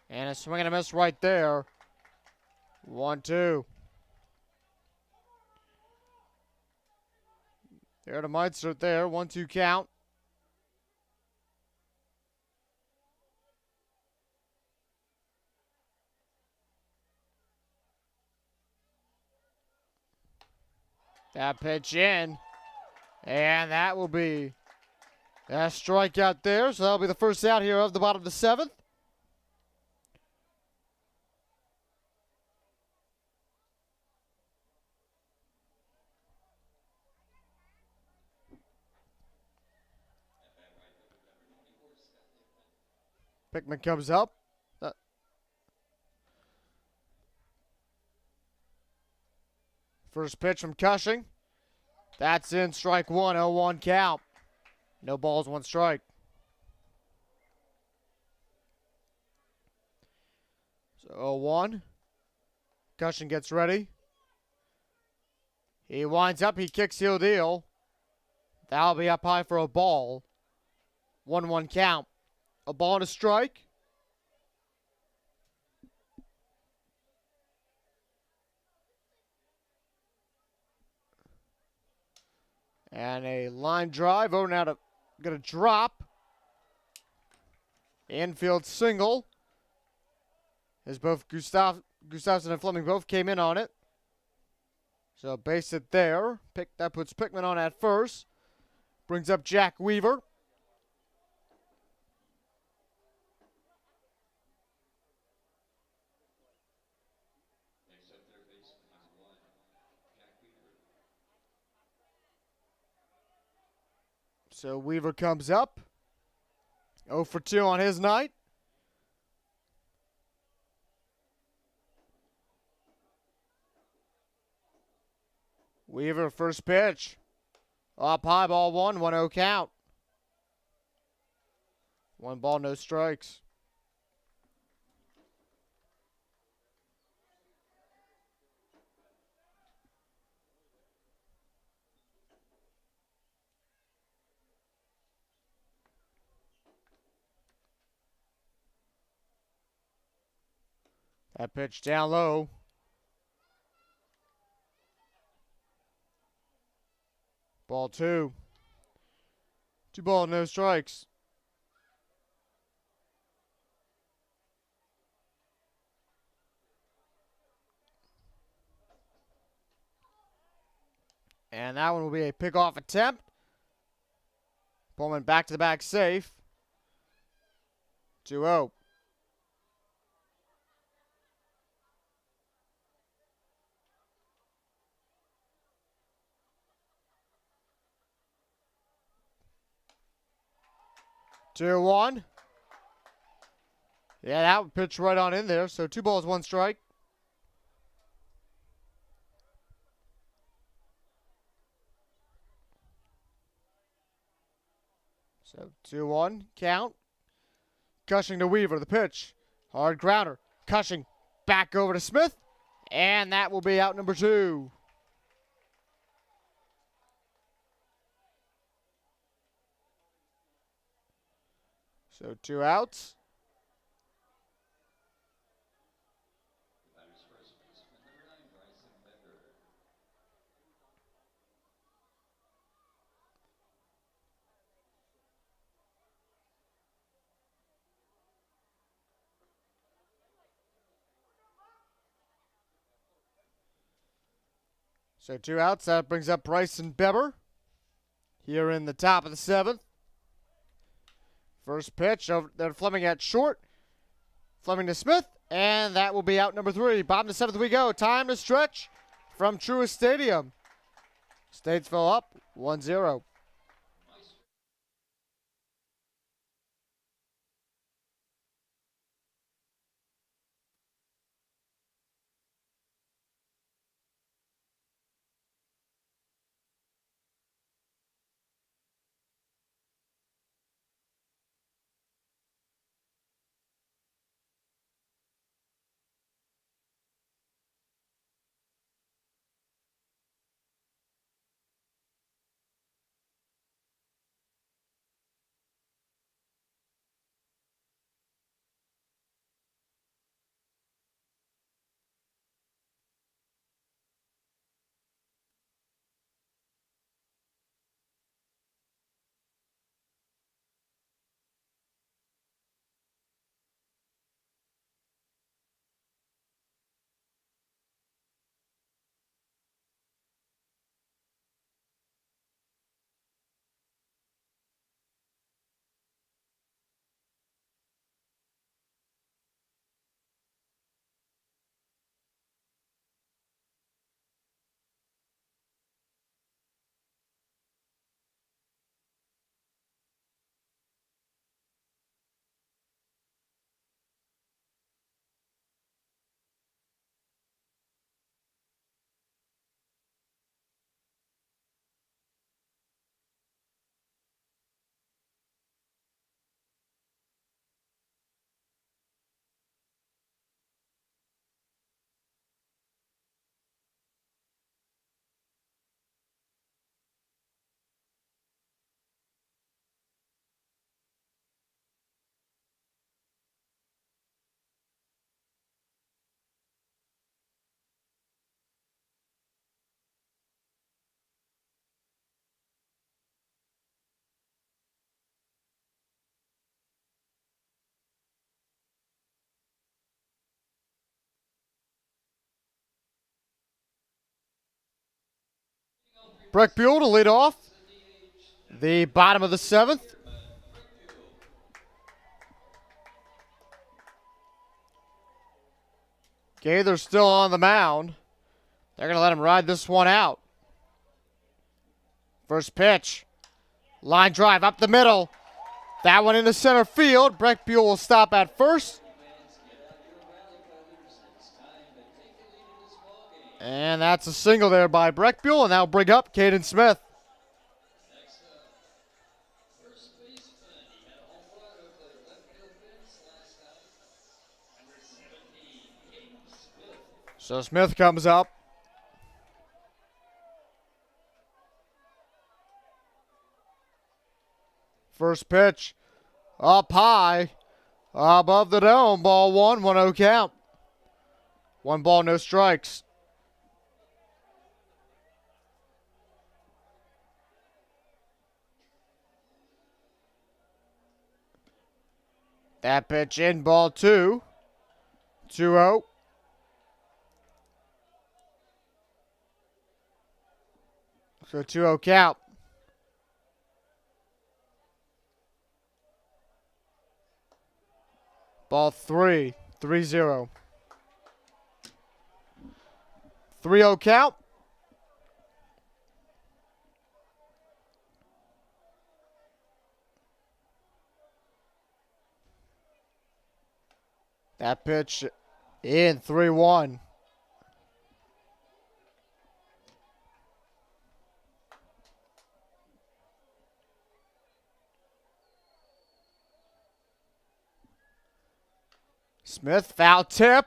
A: And a swing and a miss right there. 1-2. There to Meitzer there. 1-2 count. That pitch in. And that will be a strikeout there. So that'll be the first out here of the bottom of the 7th. Pickman comes up. First pitch from Cushing. That's in, strike 1, 0-1 count. No balls, 1 strike. So 0-1. Cushing gets ready. He winds up, he kicks, he'll deal. That'll be up high for a ball. 1-1 count. A ball and a strike. And a line drive over now to gonna drop. Infield single. As both Gustafson and Fleming both came in on it. So base it there. That puts Pickman on at first. Brings up Jack Weaver. So Weaver comes up. 0 for 2 on his night. Weaver, first pitch. Up high, ball 1, 1-0 count. 1 ball, no strikes. That pitch down low. Ball 2. 2 balls, no strikes. And that one will be a pickoff attempt. Pullman back to the back safe. 2-0. Two, 1. Yeah, that would pitch right on in there. So 2 balls, 1 strike. So 2-1 count. Cushing to Weaver, the pitch. Hard grounder. Cushing back over to Smith. And that will be out number 2. So 2 outs. So 2 outs. That brings up Bryson Beber here in the top of the 7th. First pitch over there to Fleming at short. Fleming to Smith, and that will be out number 3. Bottom of the 7th we go. Time to stretch from Truist Stadium. Statesville up 1-0. Breck Buell to lead off the bottom of the 7th. Gaither's still on the mound. They're going to let him ride this one out. First pitch. Line drive up the middle. That one into center field. Breck Buell will stop at first. And that's a single there by Breck Buell, and that'll bring up Caden Smith.
B: First baseman, he had a home run over the left field fence last night. Number 17, Aydah Smith.
A: So Smith comes up. First pitch up high, above the dome. Ball 1, 1-0 count. 1 ball, no strikes. That pitch in, ball 2. 2-0. So 2-0 count. Ball 3. 3-0. 3-0 count. That pitch in 3-1. Smith, foul tip.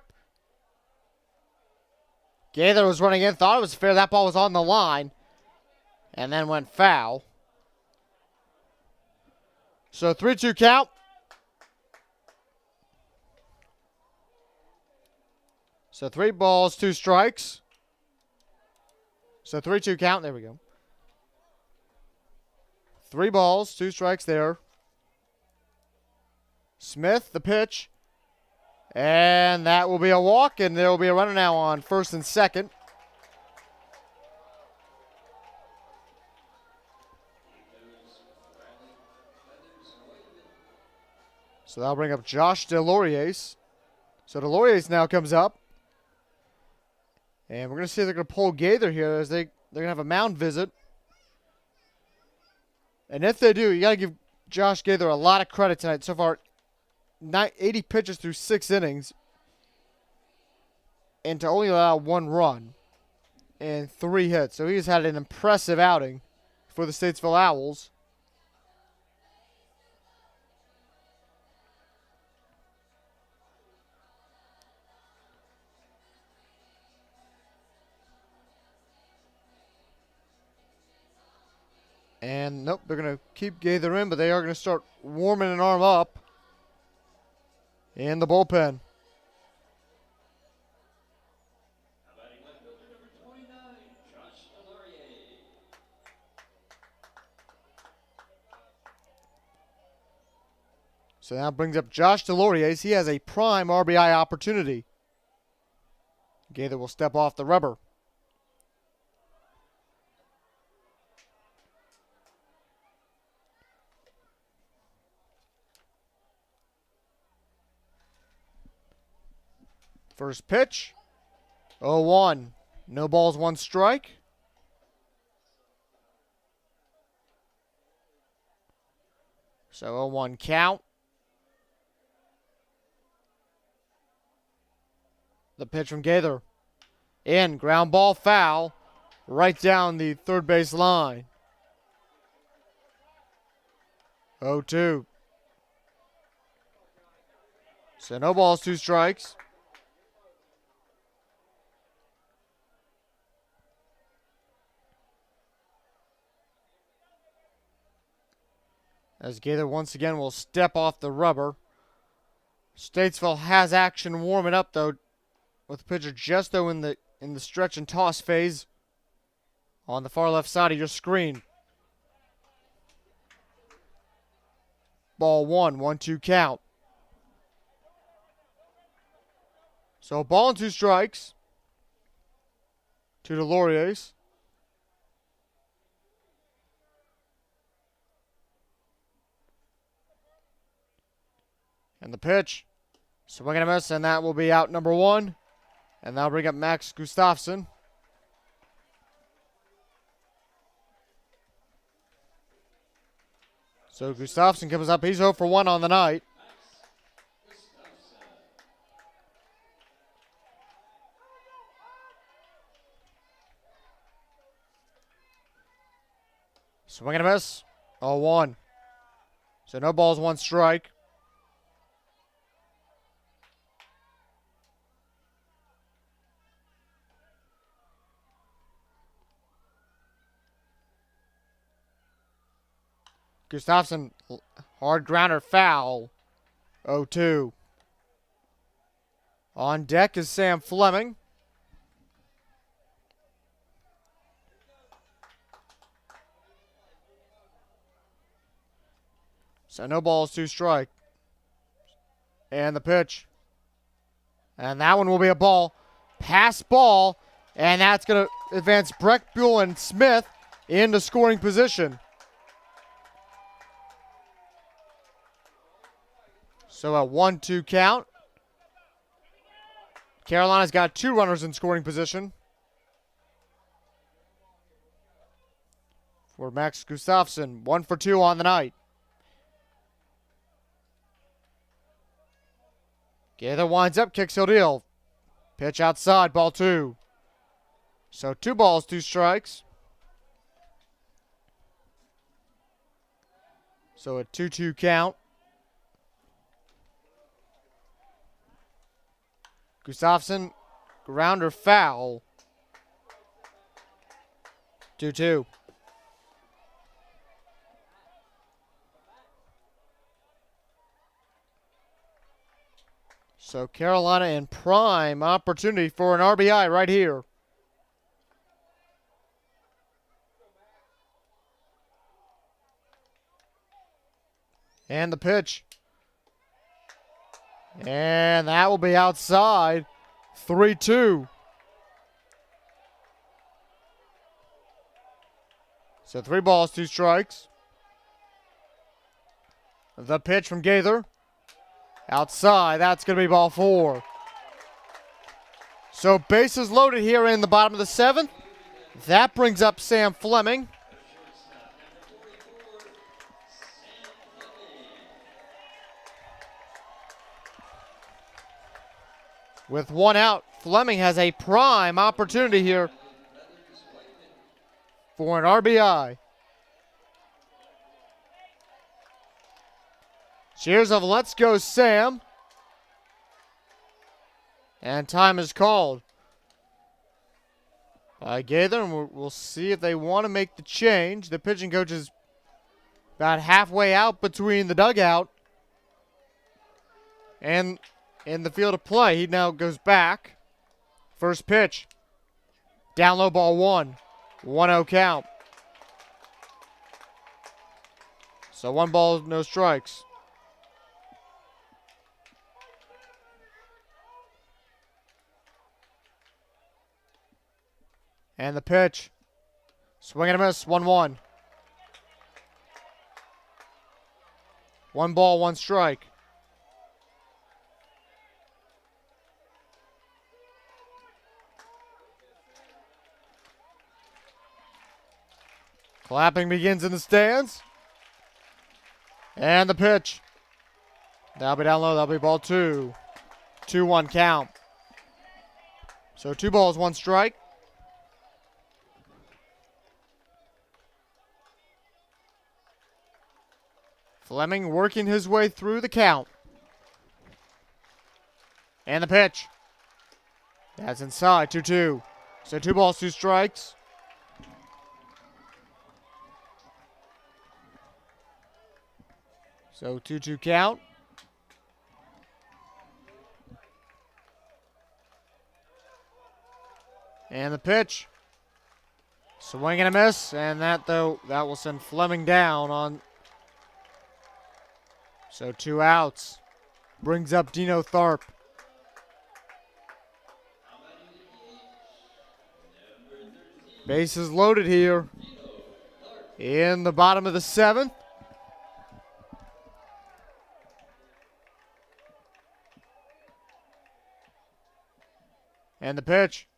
A: Gaither was running in, thought it was fair. That ball was on the line. And then went foul. So 3-2 count. So 3 balls, 2 strikes. So 3-2 count. There we go. 3 balls, 2 strikes there. Smith, the pitch. And that will be a walk, and there will be a runner now on first and second. So that'll bring up Josh DeLauriers. So DeLauriers now comes up. And we're going to see if they're going to pull Gaither here as they're going to have a mound visit. And if they do, you got to give Josh Gaither a lot of credit tonight. So far, 80 pitches through 6 innings. And to only allow 1 run and 3 hits. So he's had an impressive outing for the Statesville Owls. And nope, they're going to keep Gaither in, but they are going to start warming an arm up in the bullpen.
B: Batting left fielder number 29, Josh DeLaurier.
A: So that brings up Josh DeLauriers. He has a prime RBI opportunity. Gaither will step off the rubber. First pitch, 0-1. No balls, 1 strike. So 0-1 count. The pitch from Gaither. In, ground ball foul, right down the third base line. 0-2. So no balls, 2 strikes. As Gaither once again will step off the rubber. Statesville has action warming up though, with the pitcher just though in the stretch and toss phase on the far left side of your screen. Ball 1, 1-2 count. So ball and 2 strikes to DeLauriers. And the pitch, swing and a miss, and that will be out number 1. And that'll bring up Max Gustafson. So Gustafson comes up, he's 0 for 1 on the night. Swing and a miss, 0-1. So no balls, 1 strike. Gustafson, hard grounder, foul. 0-2. On deck is Sam Fleming. So no balls, 2 strike. And the pitch. And that one will be a ball. Pass ball. And that's going to advance Breck, Buell, and Smith into scoring position. So a 1-2 count. Carolina's got 2 runners in scoring position for Max Gustafson. 1 for 2 on the night. Gaither winds up, kicks, he'll deal. Pitch outside, ball 2. So 2 balls, 2 strikes. So a 2-2 count. Gustafson, grounder, foul. 2-2. So Carolina in prime opportunity for an RBI right here. And the pitch. And that will be outside. 3-2. So 3 balls, 2 strikes. The pitch from Gaither. Outside, that's going to be ball 4. So bases loaded here in the bottom of the 7th. That brings up Sam Fleming. With 1 out, Fleming has a prime opportunity here for an RBI. Cheers of "Let's Go Sam." And time is called by Gaither, and we'll see if they want to make the change. The pitching coach is about halfway out between the dugout and in the field of play. He now goes back. First pitch. Down low, ball 1. 1-0 count. So 1 ball, no strikes. And the pitch. Swing and a miss, 1-1. 1 ball, 1 strike. Clapping begins in the stands. And the pitch. That'll be down low. That'll be ball 2. 2-1 count. So 2 balls, 1 strike. Fleming working his way through the count. And the pitch. That's inside, 2-2. So 2 balls, 2 strikes. So 2-2 count. And the pitch. Swing and a miss. And that will send Fleming down on. So 2 outs. Brings up Dino Tharp. Bases loaded here in the bottom of the 7th. And the pitch.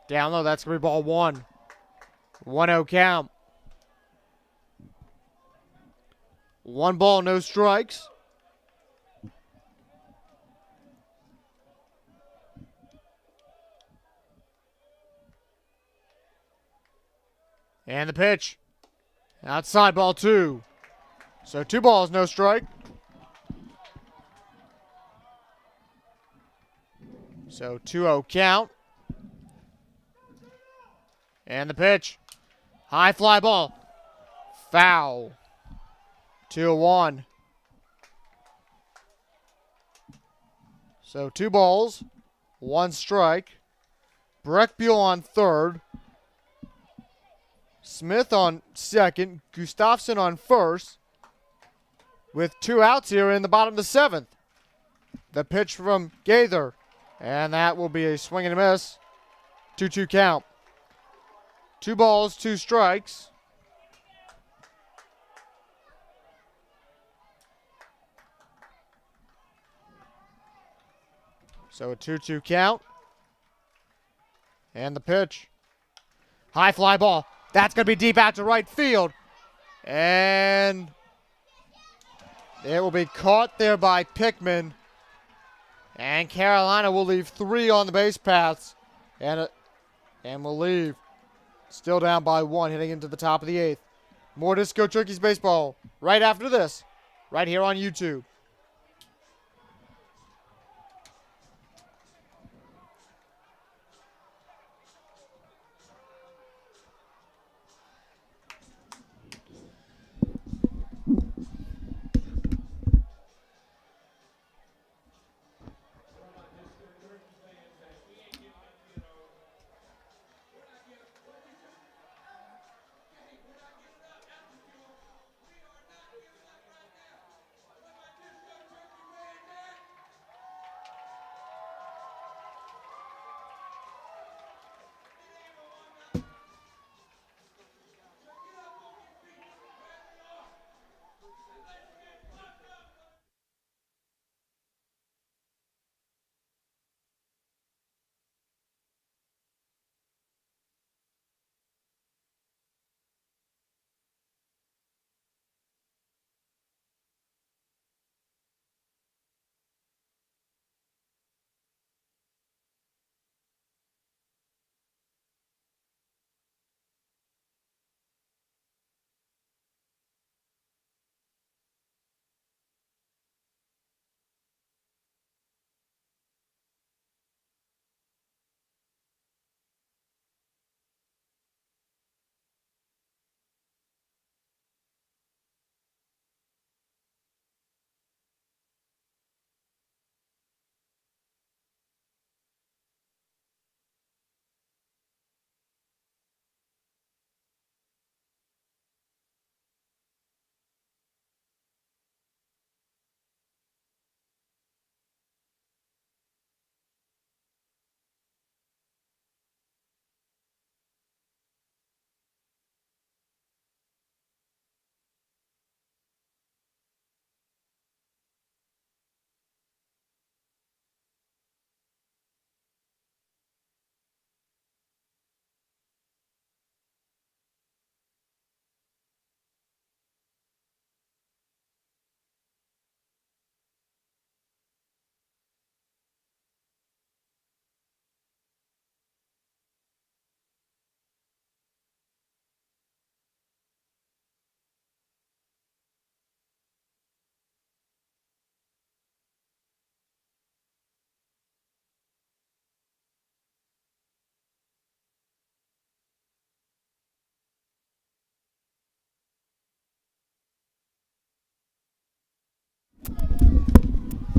A: Down low, that's going to be ball 1. 1-0 count. 1 ball, no strikes. And the pitch. Outside, ball 2. So 2 balls, no strike. So 2-0 count. And the pitch. High fly ball. Foul. 2-1. So 2 balls, 1 strike. Breckbuell on third. Smith on second. Gustafson on first. With 2 outs here in the bottom of the 7th. The pitch from Gaither. And that will be a swing and a miss. 2-2 count. 2 balls, 2 strikes. So a 2-2 count. And the pitch. High fly ball. That's going to be deep out to right field. And it will be caught there by Pickman. And Carolina will leave 3 on the base paths. And will leave. Still down by 1 heading into the top of the 8th. More Disco Turkeys baseball right after this. Right here on YouTube.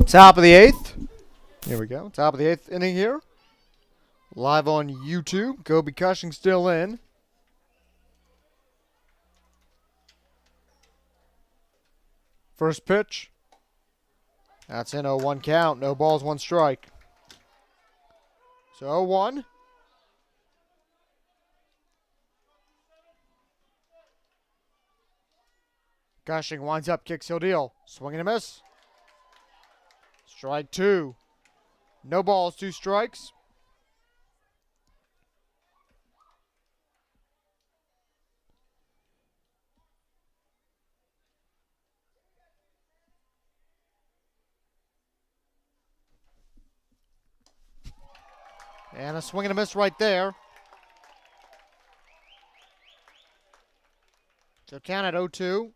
A: Top of the 8th. Here we go. Top of the 8th inning here. Live on YouTube. Kobe Cushing still in. First pitch. That's in 0-1 count. No balls, 1 strike. So 0-1. Cushing winds up, kicks, he'll deal. Swing and a miss. Strike 2. No balls, 2 strikes. And a swing and a miss right there. So count at 0-2.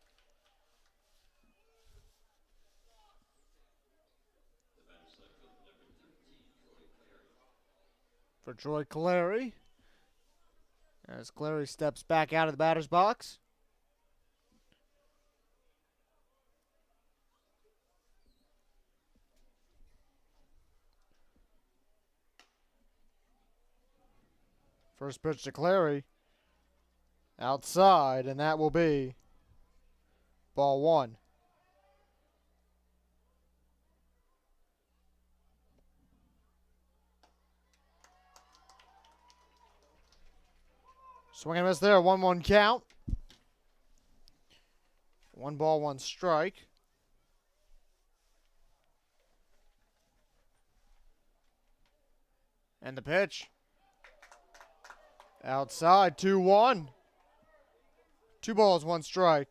A: For Troy Clary. As Clary steps back out of the batter's box. First pitch to Clary. Outside, and that will be ball 1. Swing and miss there, 1-1 count. 1 ball, 1 strike. And the pitch. Outside, 2-1. 2 balls, 1 strike.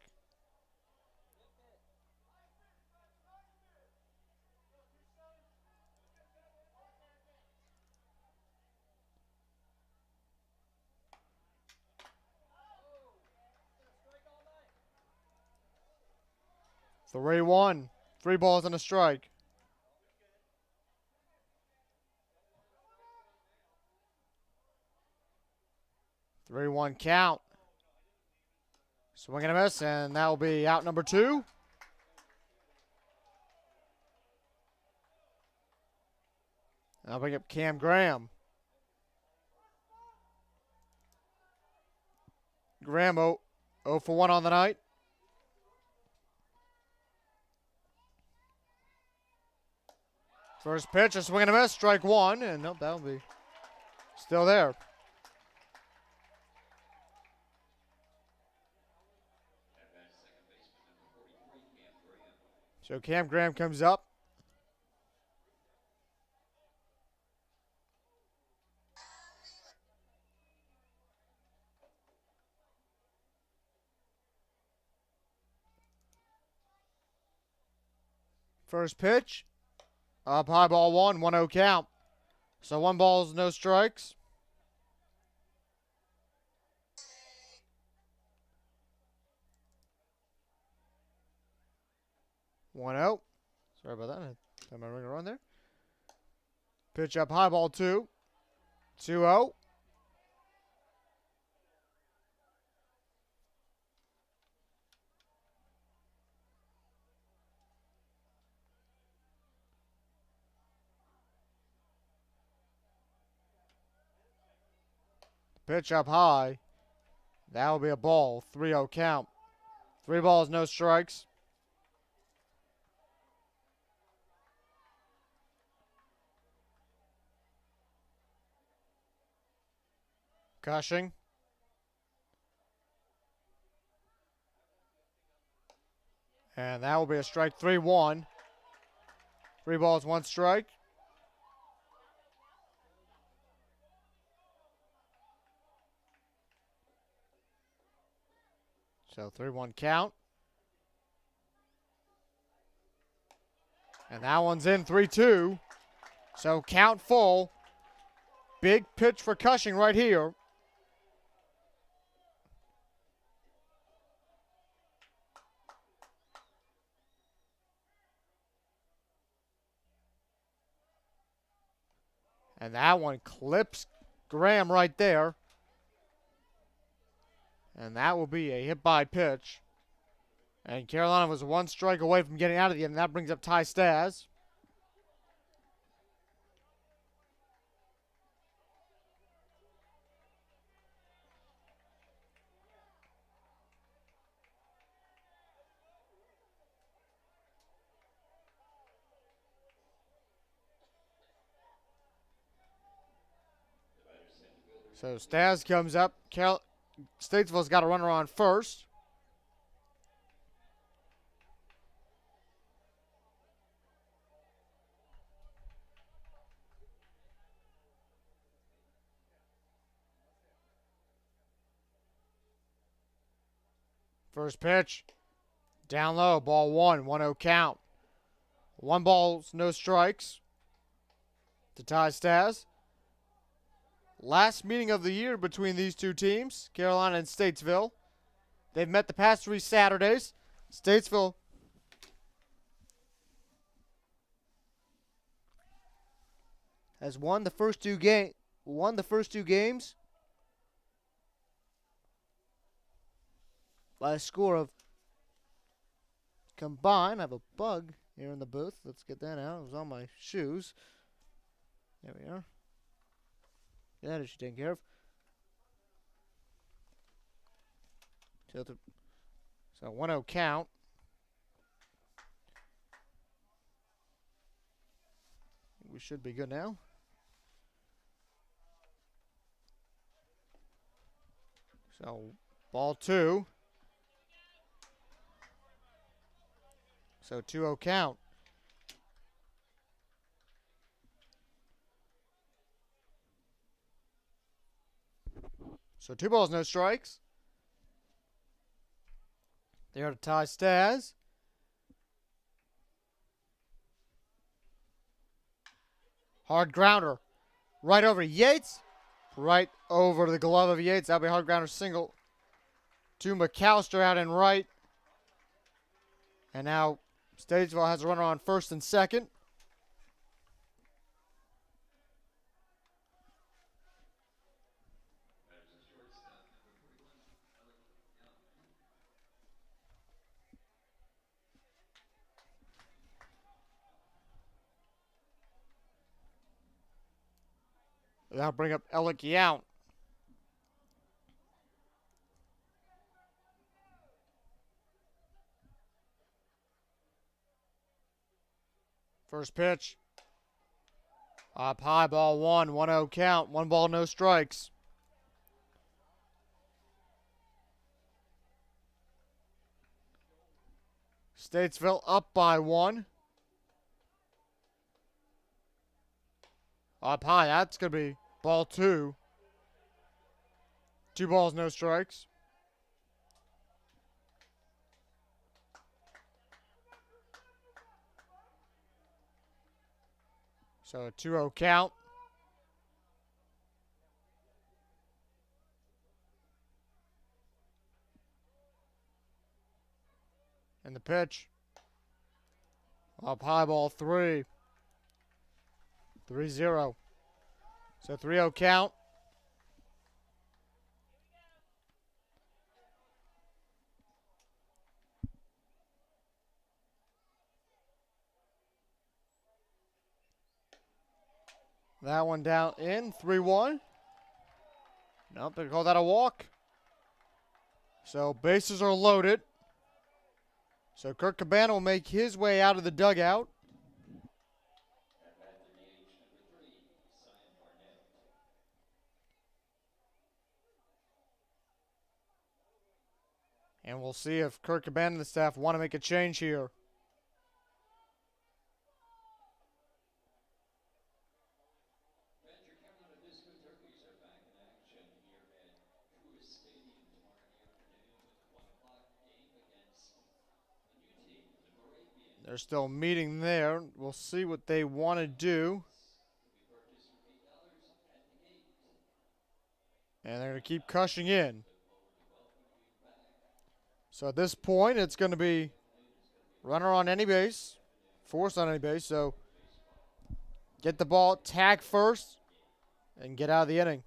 A: The 3-1. 3 balls and a strike. Three 1 count. Swing and a miss, and that will be out number 2. I'll bring up Cam Graham. Graham 0 for 1 on the night. First pitch, a swing and a miss, strike 1, and nope, that'll be still there. So Cam Graham comes up. First pitch. Up high, ball 1, 1-0 count. So 1 balls, no strikes. One out. Sorry about that. I had my ringer on there. Pitch up high, ball 2. 2-0. Pitch up high. That will be a ball. 3-0 count. 3 balls, no strikes. Cushing. And that will be a strike. 3-1. 3 balls, 1 strike. So 3-1 count. And that one's in 3-2. So count full. Big pitch for Cushing right here. And that one clips Graham right there. And that will be a hit by pitch. And Carolina was 1 strike away from getting out of the end. And that brings up Ty Stas. So Stas comes up. Statesville's got a runner on first. First pitch. Down low. Ball 1. 1-0 count. 1 ball, no strikes to tie Stas. Last meeting of the year between these two teams, Carolina and Statesville. They've met the past 3 Saturdays. Statesville has won the first two games by a score of combined. I have a bug here in the booth. Let's get that out. It was on my shoes. There we are. That is taken care of. So 1-0 count. We should be good now. So ball 2. So 2-0 count. So 2 balls, no strikes. There to tie Stas. Hard grounder. Right over Yates. Right over the glove of Yates. That'll be a hard grounder single to McAllister out in right. And now Statesville has a runner on first and second. That'll bring up Aydah Mcallister. First pitch. Up high, ball 1, 1-0 count. 1 ball, no strikes. Statesville up by 1. Up high, that's going to be ball 2. 2 balls, no strikes. So a 2-0 count. And the pitch. Up high, ball 3. 3-0. So 3-0 count. That one down in 3-1. Nope, they call that a walk. So bases are loaded. So Kurt Cabana will make his way out of the dugout. And we'll see if Kurt Cabana and the staff want to make a change here.
B: Badger Carolina Biscuit Turkeys are back in action here at Truist Stadium tomorrow afternoon with a 1 o'clock game against a new team, the Moravians.
A: They're still meeting there. We'll see what they want to do.
B: We purchased for $8 at the gate.
A: And they're going to keep cushing in. So at this point, it's going to be runner on any base, force on any base. So get the ball, tag first, and get out of the inning.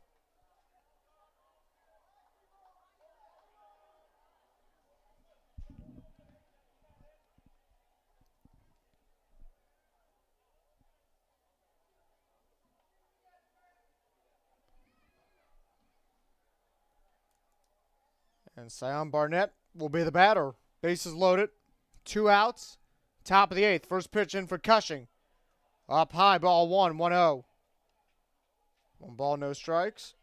A: And Sion Barnett will be the batter. Bases loaded. 2 outs. Top of the 8th. First pitch in for Cushing. Up high, ball 1, 1-0. 1 ball, no strikes.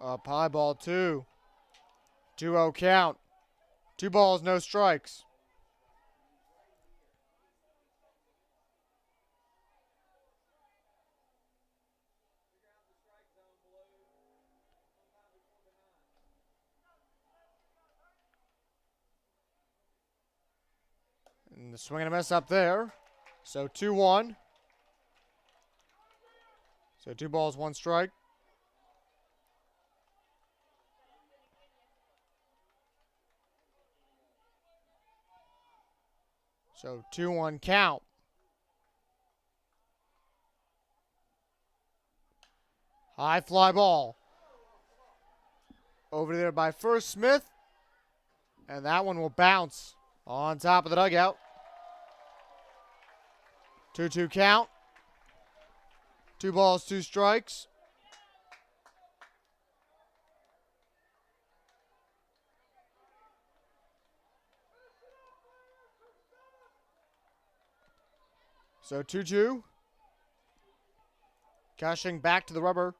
A: Up high, ball 2. 2-0 count. 2 balls, no strikes. And the swing and a miss up there. So 2-1. So 2 balls, 1 strike. So 2-1 count. High fly ball. Over there by first Smith. And that one will bounce on top of the dugout. 2-2 count. 2 balls, 2 strikes. So 2-2. Cushing back to the rubber.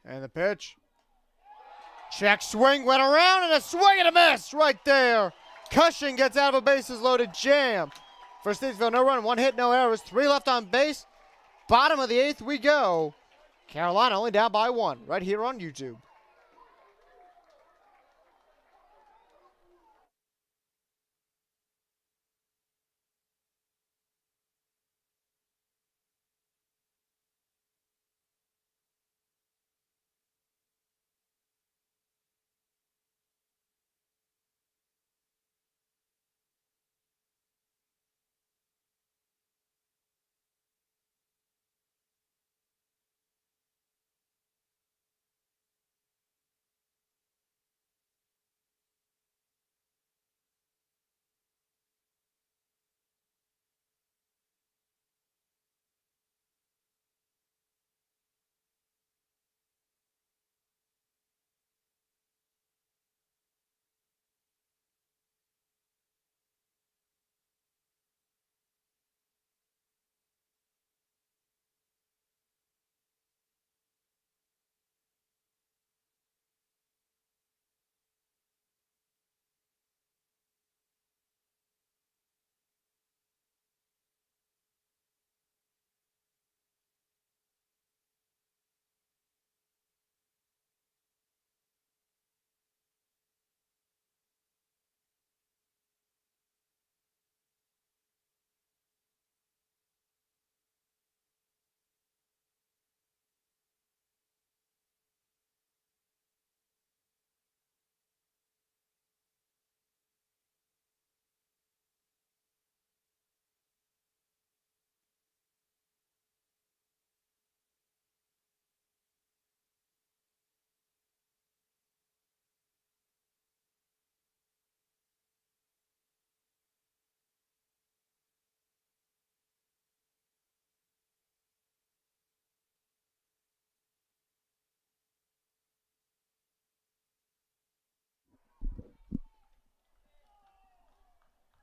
A: And the pitch. Check swing, went around, and a swing and a miss right there. Cushing gets out of a bases loaded jam. For Statesville, no run, 1 hit, no errors, 3 left on base. Bottom of the 8th we go. Carolina only down by 1 right here on YouTube.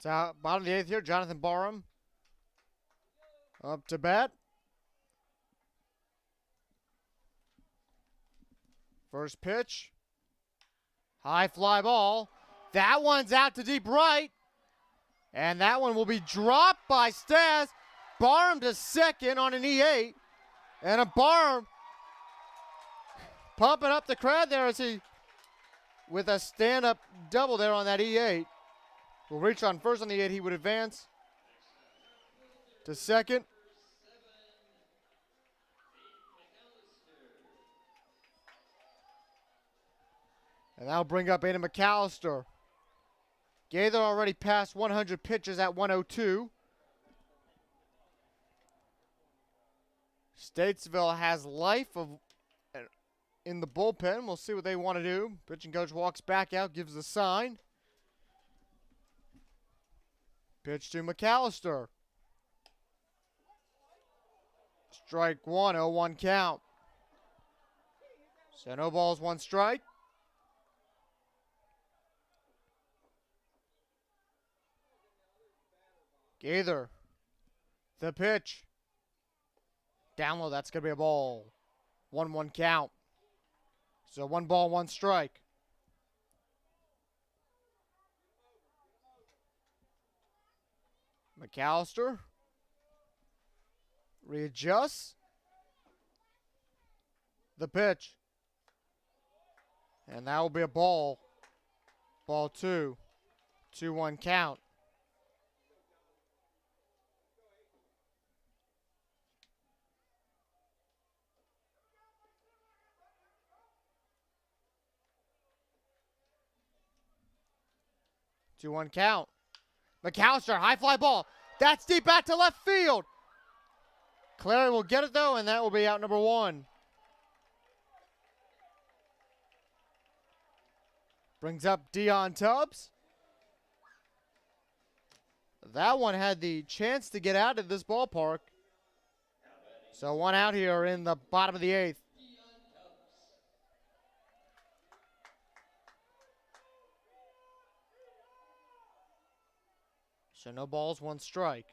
A: Bottom of the 8th here, Jonathan Barham up to bat. First pitch. High fly ball. That one's out to deep right. And that one will be dropped by Stas. Barham to second on an E8. And a Barham pumping up the crowd there as he, with a stand-up double there on that E8. Will reach on first on the 8. He would advance to second. And that'll bring up Aydah Mcallister. Gaither already passed 100 pitches at 102. Statesville has life in the bullpen. We'll see what they want to do. Pitching coach walks back out, gives the sign. Pitch to Mcallister. Strike 1, 0-1 count. So no balls, 1 strike. Gaither. The pitch. Down low, that's going to be a ball. 1-1 count. So 1 ball, 1 strike. McAllister. Readjusts. The pitch. And that will be a ball. Ball 2. 2-1 count. Two-one count. McAllister, high fly ball. That's deep back to left field. Clary will get it though, and that will be out number 1. Brings up Dion Tubbs. That one had the chance to get out of this ballpark. So 1 out here in the bottom of the 8th. So no balls, 1 strike.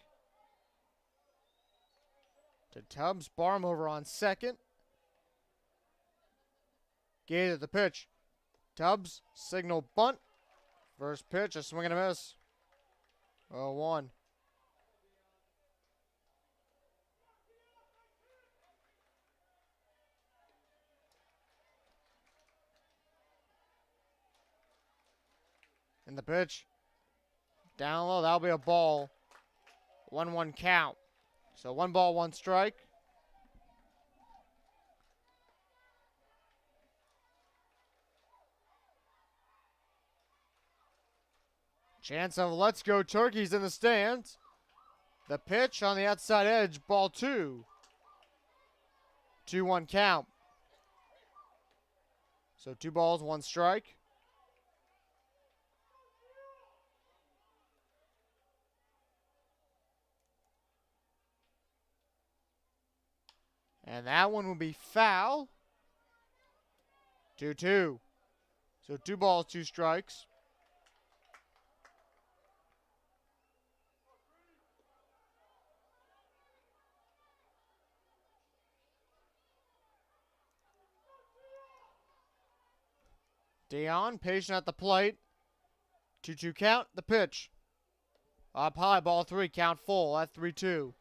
A: To Tubbs, Barm over on second. Gaither the pitch. Tubbs, signal bunt. First pitch, a swing and a miss. 0-1. And the pitch. Down low, that'll be a ball. 1-1 count. So 1 ball, 1 strike. Chance of let's go turkeys in the stands. The pitch on the outside edge, ball 2. 2-1 count. So 2 balls, 1 strike. And that one will be foul. 2-2. So 2 balls, 2 strikes. Dion, patient at the plate. 2-2 count, the pitch. Up high, ball 3, count full at 3-2.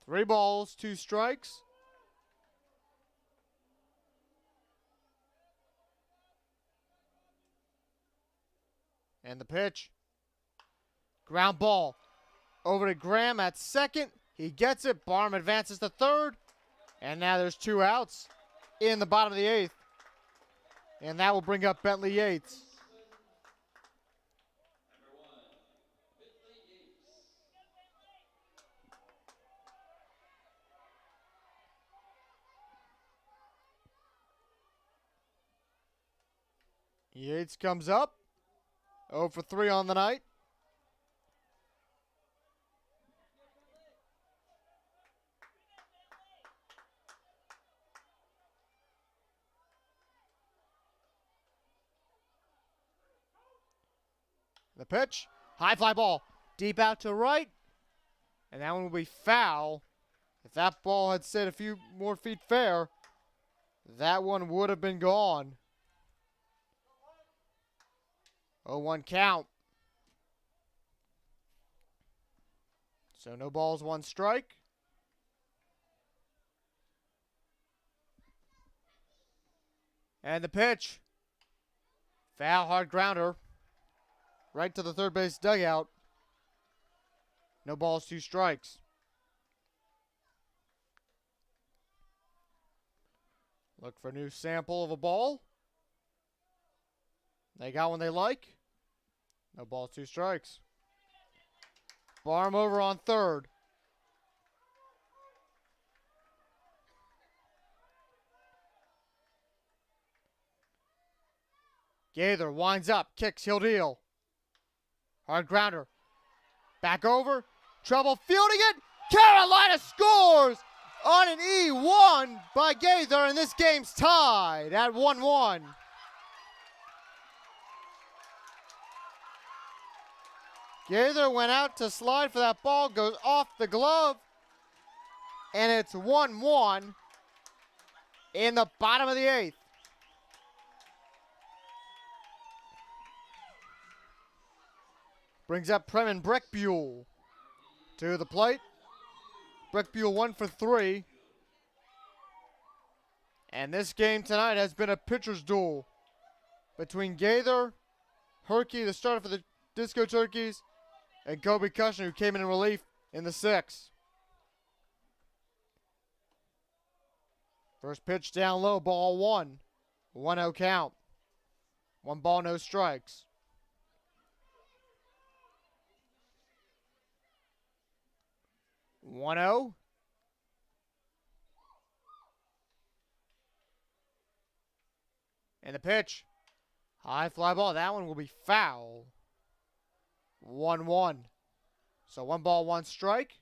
A: Three balls, 2 strikes. And the pitch. Ground ball. Over to Graham at second. He gets it. Barham advances to third. And now there's 2 outs in the bottom of the 8th. And that will bring up Bentley Yates.
B: Number 1, Bentley Yates.
A: Yates comes up. 0 for 3 on the night. The pitch, high fly ball, deep out to right, and that one will be foul. If that ball had stayed a few more feet fair, that one would have been gone. 0-1 count. So no balls, 1 strike. And the pitch. Foul, hard grounder. Right to the third base dugout. No balls, 2 strikes. Look for a new sample of a ball. They got one they like. No balls, 2 strikes. Barham over on third. Gaither winds up, kicks, he'll deal. Hard grounder. Back over. Trouble fielding it. Carolina scores on an E1 by Gaither, and this game's tied at 1-1. Gaither went out to slide for that ball, goes off the glove, and it's 1-1 in the bottom of the 8th. Brings up Premen Breckbuell to the plate. Breckbuell 1 for 3. And this game tonight has been a pitcher's duel between Gaither, Herky, the starter for the Disco Turkeys, and Kobe Kushner, who came in relief in the 6th. First pitch down low, ball 1. 1-0 count. 1 ball, no strikes. One zero. And the pitch. High fly ball. That one will be foul. 1-1. So 1 ball, 1 strike.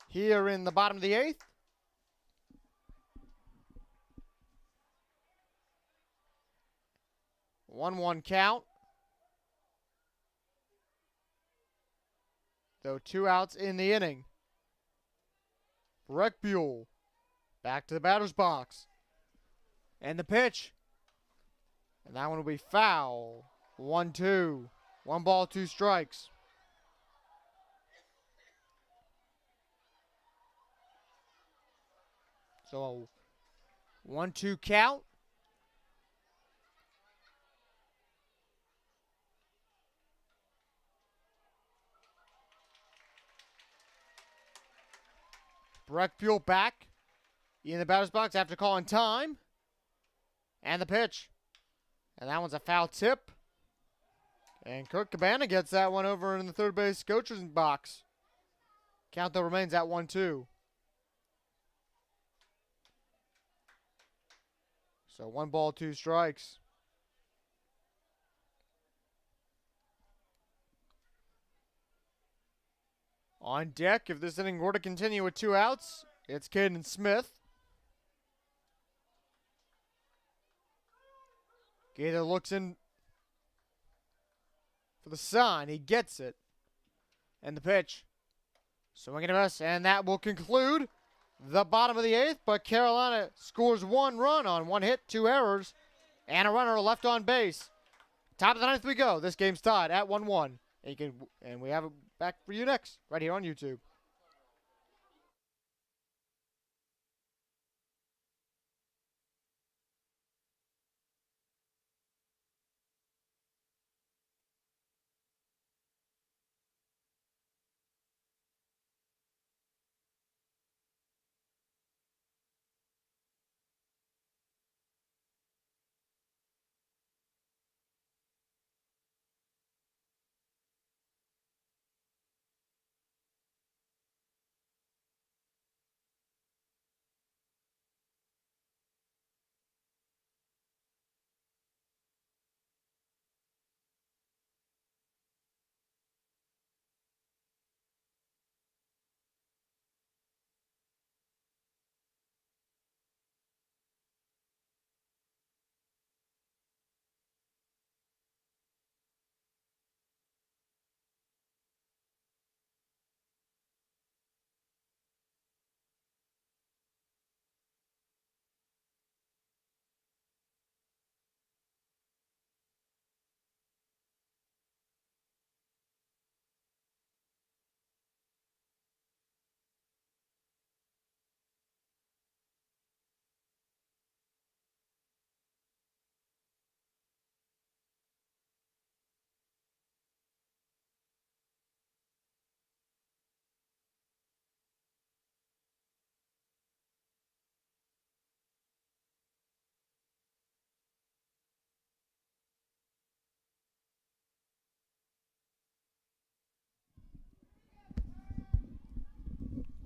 A: Here in the bottom of the 8th. One count. Though 2 outs in the inning. Breckbuell back to the batter's box. And the pitch. And that one will be foul. 1-2. 1 ball, 2 strikes. So 1-2 count. Breckbuell back in the batter's box after calling time. And the pitch. And that one's a foul tip. And Kirk Cabana gets that one over in the third base coach's box. Count though remains at 1-2. So 1 ball, 2 strikes. On deck, if this inning were to continue with 2 outs, it's Caden Smith. Gaither looks in for the sign. He gets it. And the pitch. Swing and a miss, and that will conclude the bottom of the 8th. But Carolina scores 1 run on 1 hit, 2 errors, and a runner left on base. Top of the 9th we go. This game's tied at 1-1. And we have it back for you next, right here on YouTube.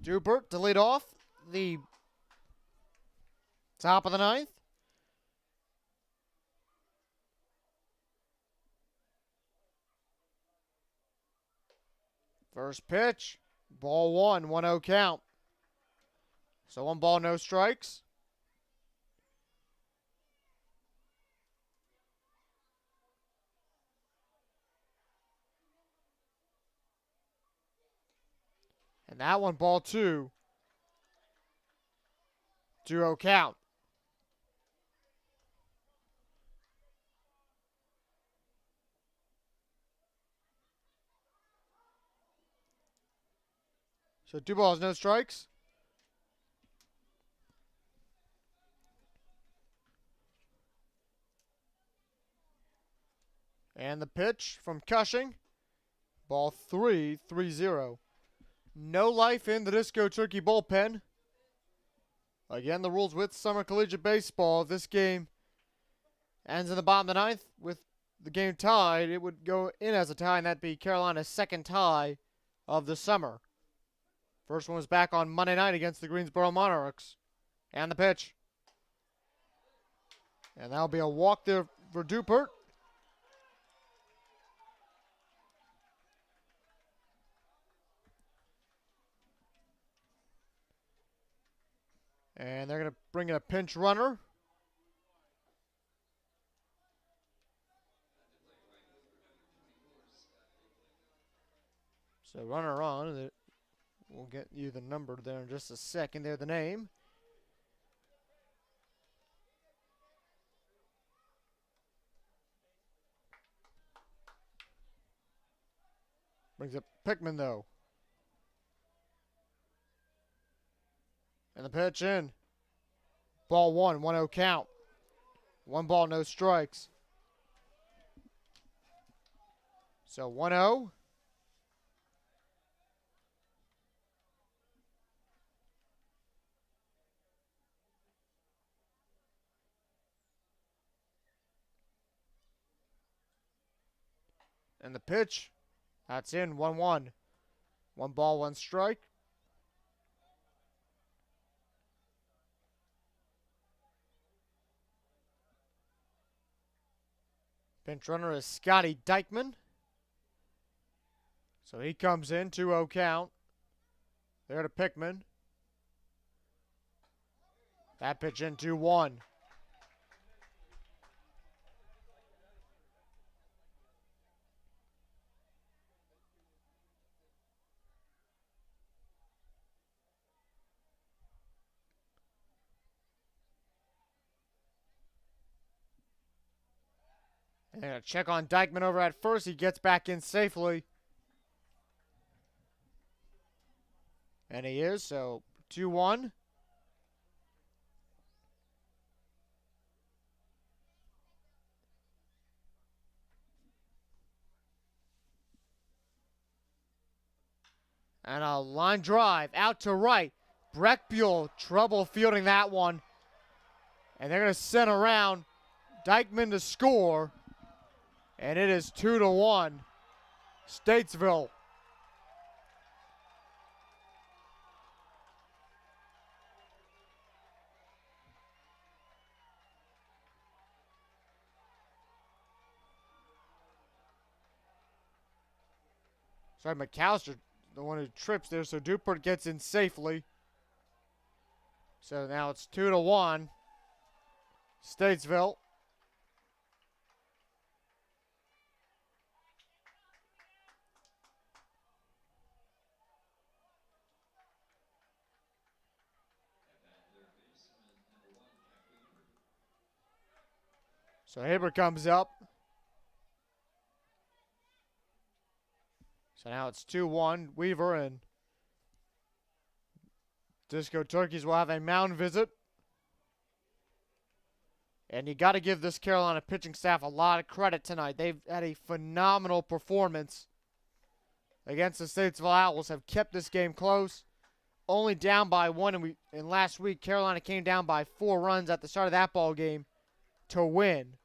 A: Dubert to lead off the top of the 9th. First pitch, ball 1, 1-0 count. So 1 ball, no strikes. And that one, ball 2. 2-0 count. So 2 balls, no strikes. And the pitch from Cushing. Ball 3, 3-0. No life in the Disco Turkey bullpen. Again, the rules with Summer Collegiate Baseball. If this game ends in the bottom of the 9th with the game tied, it would go in as a tie, and that'd be Carolina's second tie of the summer. First one was back on Monday night against the Greensboro Monarchs. And the pitch. And that'll be a walk there for Dupert. And they're going to bring in a pinch runner. So runner on. We'll get you the number there in just a second. There, the name. Brings up Pickman, though. And the pitch in. Ball 1, 1-0 count. 1 ball, no strikes. So 1-0. And the pitch. That's in, 1-1. 1 ball, 1 strike. Pinch runner is Scotty Dykeman. So he comes in, 2-0 count. There to Pickman. That pitch in, 2-1. And a check on Dykeman over at first. He gets back in safely. And he is, so 2-1. And a line drive out to right. Breck Buell, trouble fielding that one. And they're going to send around Dykeman to score. And it is 2-1. Statesville. Sorry, Mcallister, the one who trips there, so Dupert gets in safely. So now it's 2-1. Statesville. So Haber comes up. So now it's 2-1. Weaver and Disco Turkeys will have a mound visit. And you got to give this Carolina pitching staff a lot of credit tonight. They've had a phenomenal performance against the Statesville Owls. Have kept this game close. Only down by 1. And last week, Carolina came down by 4 runs at the start of that ball game to win.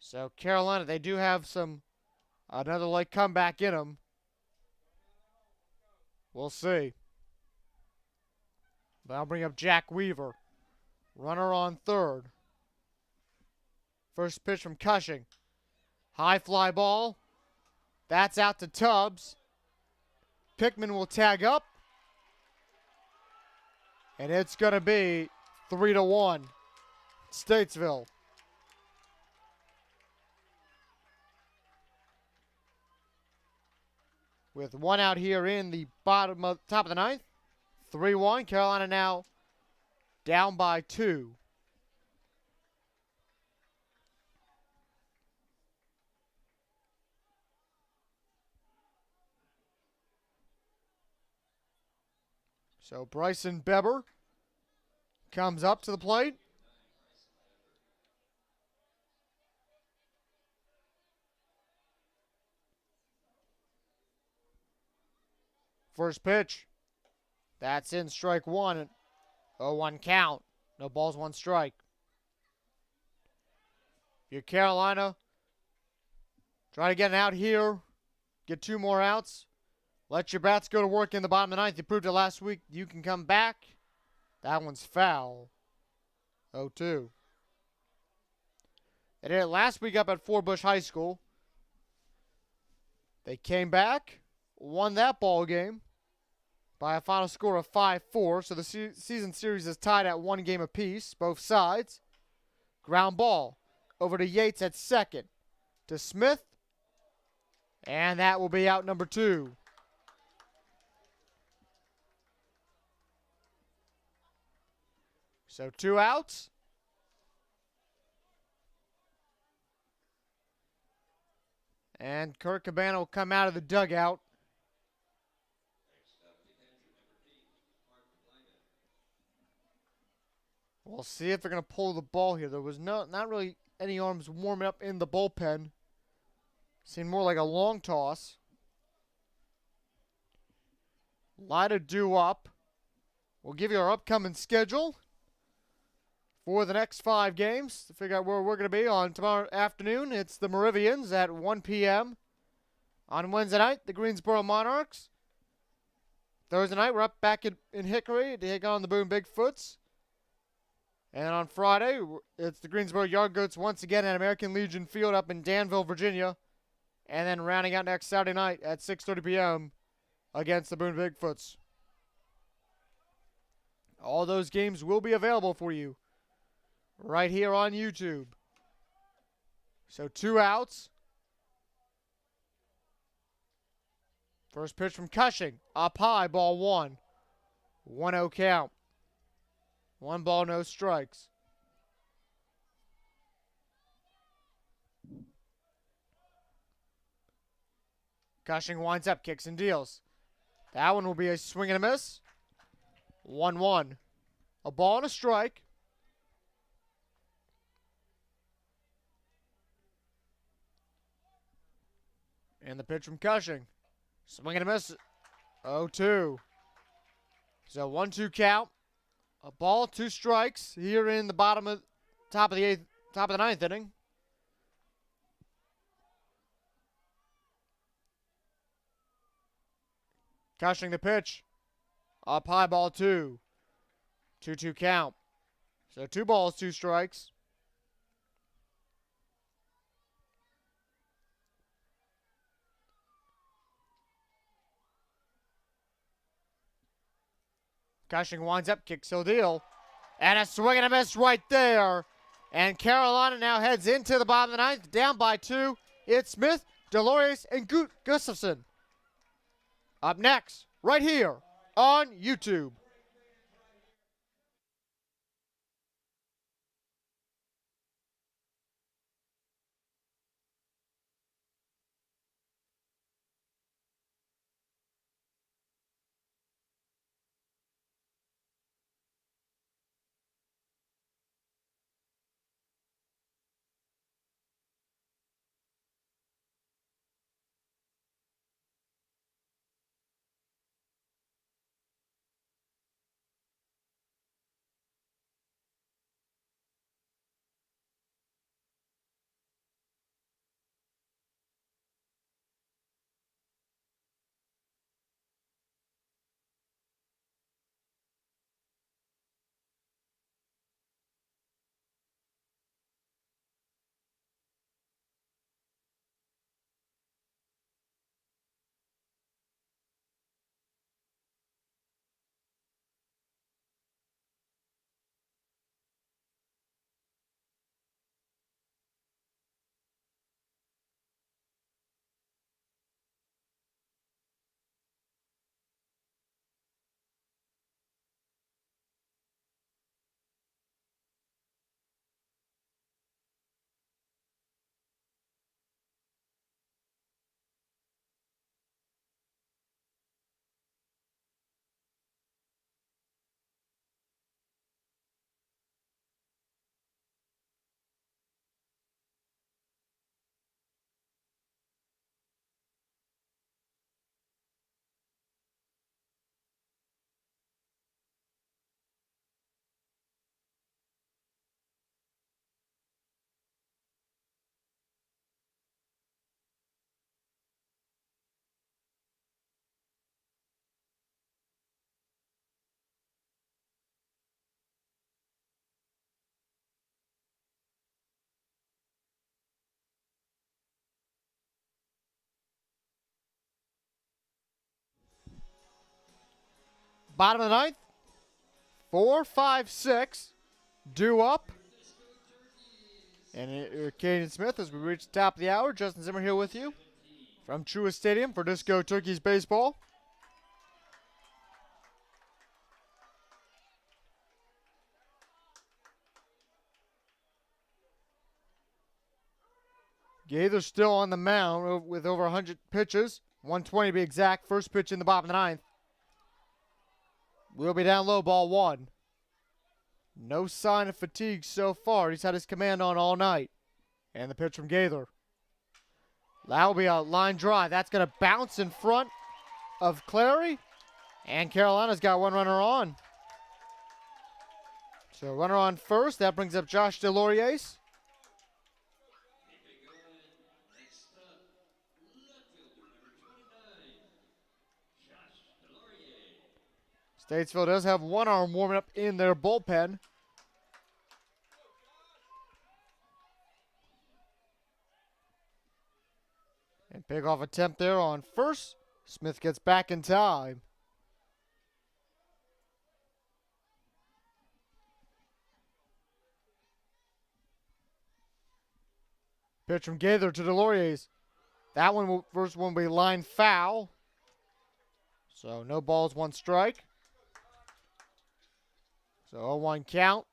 A: So Carolina, they do have another leg comeback in them. We'll see. But I'll bring up Jack Weaver. Runner on third. First pitch from Cushing. High fly ball. That's out to Tubbs. Pickman will tag up. And it's going to be 3-1. Statesville. with one out here in the top of the ninth. 3-1. Carolina now down by 2. So Bryson Beber comes up to the plate. First pitch. That's in, strike 1. 0-1 count. No balls, 1 strike. You're Carolina. Try to get an out here. Get 2 more outs. Let your bats go to work in the bottom of the ninth. You proved it last week. You can come back. That one's foul. 0-2. They did it last week up at Forbush High School. They came back, won that ball game by a final score of 5-4. So the season series is tied at 1 game apiece, both sides. Ground ball over to Yates at second. To Smith. And that will be out number 2. So 2 outs. And Kurt Cabana will come out of the dugout. We'll see if they're going to pull the ball here. There was not really any arms warming up in the bullpen. Seemed more like a long toss. Lot of due up. We'll give you our upcoming schedule for the next 5 games to figure out where we're going to be on tomorrow afternoon. It's the Moravians at 1 p.m. On Wednesday night, the Greensboro Monarchs. Thursday night, we're up back in Hickory to take on the Boone Bigfoots. And on Friday, it's the Greensboro Yard Goats once again at American Legion Field up in Danville, Virginia. And then rounding out next Saturday night at 6:30 p.m. against the Boone Bigfoots. All those games will be available for you right here on YouTube. So 2 outs. First pitch from Cushing. Up high, ball 1. 1-0 count. 1 ball, no strikes. Cushing winds up, kicks and deals. That one will be a swing and a miss. 1-1. A ball and a strike. And the pitch from Cushing. Swing and a miss. 0-2. So 1-2 count. A ball, 2 strikes here in the top of the ninth inning. Cushing the pitch. Up high, ball 2. 2-2 count. So 2 balls, 2 strikes. Cushing winds up, kicks, he'll deal. And a swing and a miss right there. And Carolina now heads into the bottom of the ninth, down by 2. It's Smith, Delorius, and Gustafson. Up next, right here on YouTube. Bottom of the ninth. 4, 5, 6. Due up. And Caden Smith as we reach the top of the hour. Justin Zimmer here with you from Truist Stadium for Disco Turkeys Baseball. Gaither still on the mound with over 100 pitches. 120 to be exact. First pitch in the bottom of the ninth. Will be down low, ball one. No sign of fatigue so far. He's had his command on all night. And the pitch from Gaither. That will be a line drive. That's going to bounce in front of Clary. And Carolina's got one runner on. So runner on first. That brings up Josh DeLauriers. Statesville does have one arm warming up in their bullpen. And pickoff attempt there on first. Smith gets back in time. Pitch from Gaither to DeLauriers. That one first one will be line foul. So no balls, one strike. So 0-1 count.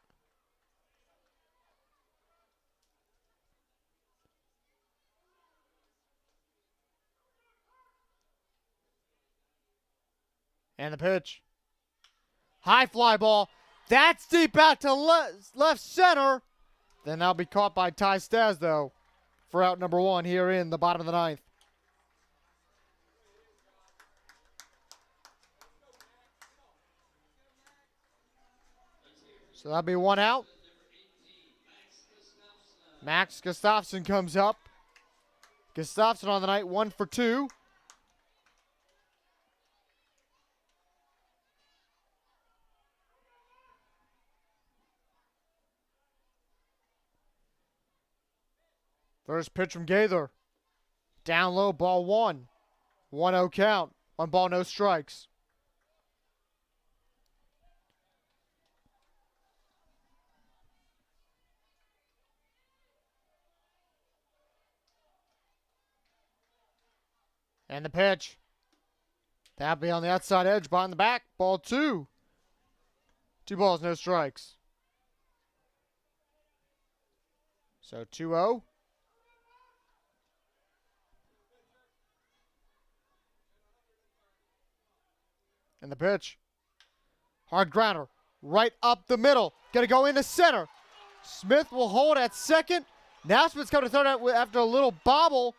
A: And the pitch. High fly ball. That's deep out to left center. Then that'll be caught by Ty Stas, though, for out number one here in the bottom of the ninth. So that'll be one out. Max Gustafson comes up. Gustafson on the night, 1 for 2. First pitch from Gaither. Down low, ball one. 1-0 count. 1 ball, no strikes. And the pitch. That'll be on the outside edge, behind the back. Ball 2. 2 balls, no strikes. So 2-0. And the pitch. Hard grounder. Right up the middle. Gonna go into center. Smith will hold at second. Now Smith's coming to third after a little bobble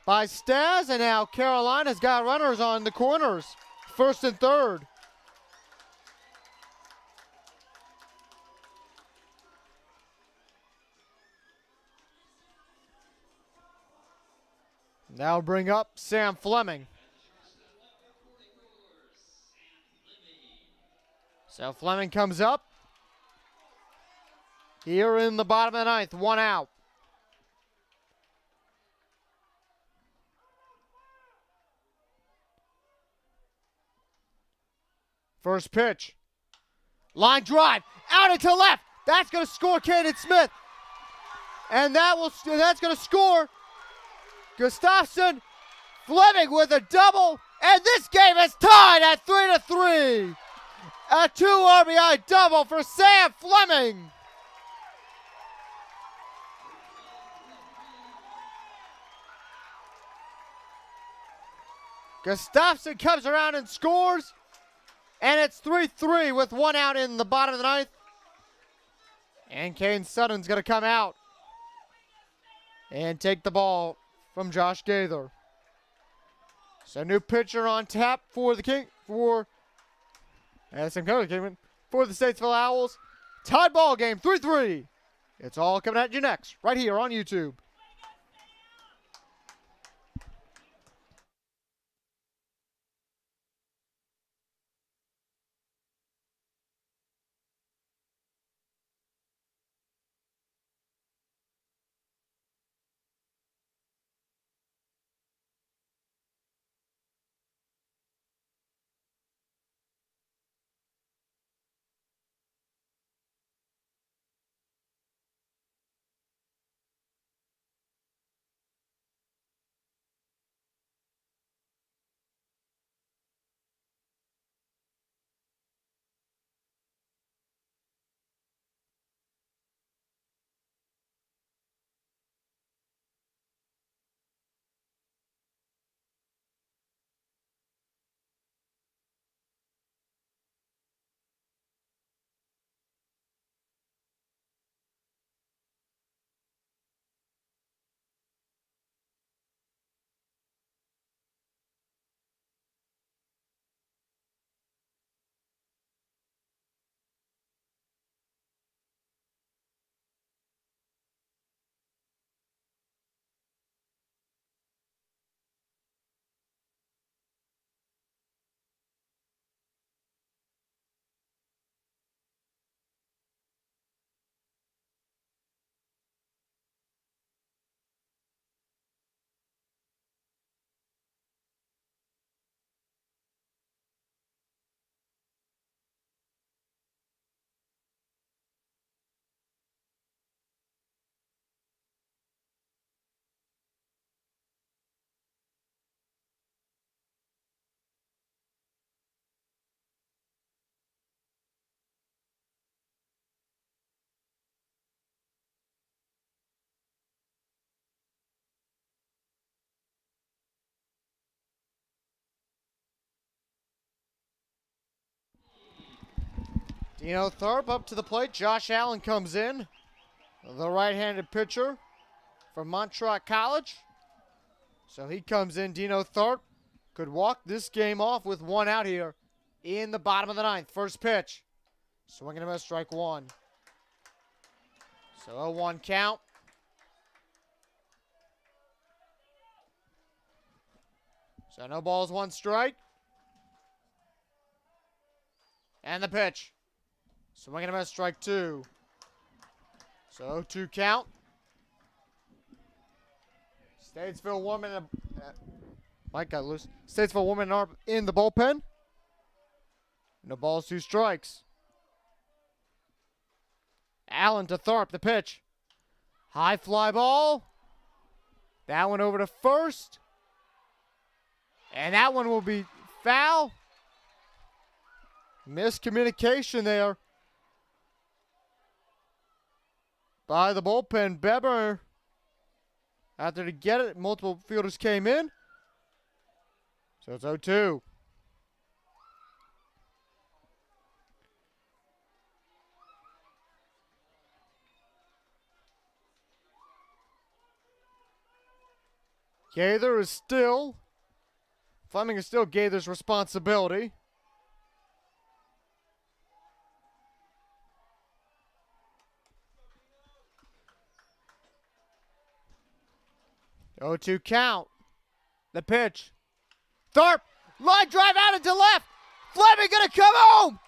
A: by Stas, and now Carolina's got runners on the corners, first and third. Now bring up Sam Fleming. So Fleming comes up here in the bottom of the ninth, 1 out. First pitch. Line drive. Out into left. That's going to score Caden Smith. And that's going to score Gustafson. Fleming with a double. And this game is tied at 3-3. A 2 RBI double for Sam Fleming. Gustafson comes around and scores. And it's 3-3 with 1 out in the bottom of the ninth. And Kane Sutton's going to come out and take the ball from Josh Gaither. So new pitcher on tap for the for the Statesville Owls. Tied ball game, 3-3. It's all coming at you next, right here on YouTube. Dino Thorpe up to the plate. Josh Allen comes in. The right-handed pitcher from Montserrat College. So he comes in. Dino Thorpe could walk this game off with one out here in the bottom of the ninth. First pitch. Swing and a miss, strike one. So 0-1 count. So no balls, one strike. And the pitch. Swing and a miss, strike two. So 0-2 count. Statesville woman, Mike got loose. Statesville woman in the bullpen. No balls, two strikes. Allen to Thorpe, the pitch. High fly ball. That one over to first. And that one will be foul. Miscommunication there by the bullpen. Beber out there to get it. Multiple fielders came in. So it's 0-2. Gaither is still, Fleming is still Gaither's responsibility. Oh, 2 count. The pitch. Thorpe, line drive out into left. Fleming gonna come home.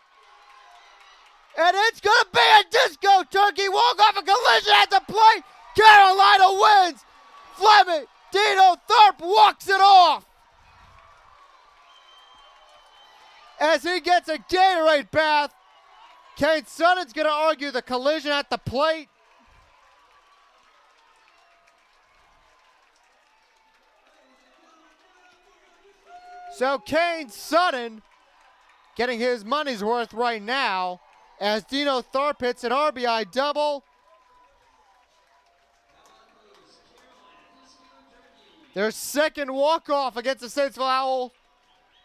A: And it's gonna be a disco turkey walk-off, a collision at the plate. Carolina wins. Fleming, Dino Thorpe walks it off. As he gets a Gatorade bath. Kane Sutton's gonna argue the collision at the plate. So Kane Sutton getting his money's worth right now as Dino Thorpe hits an RBI double. Their second walk-off against the Statesville Owls,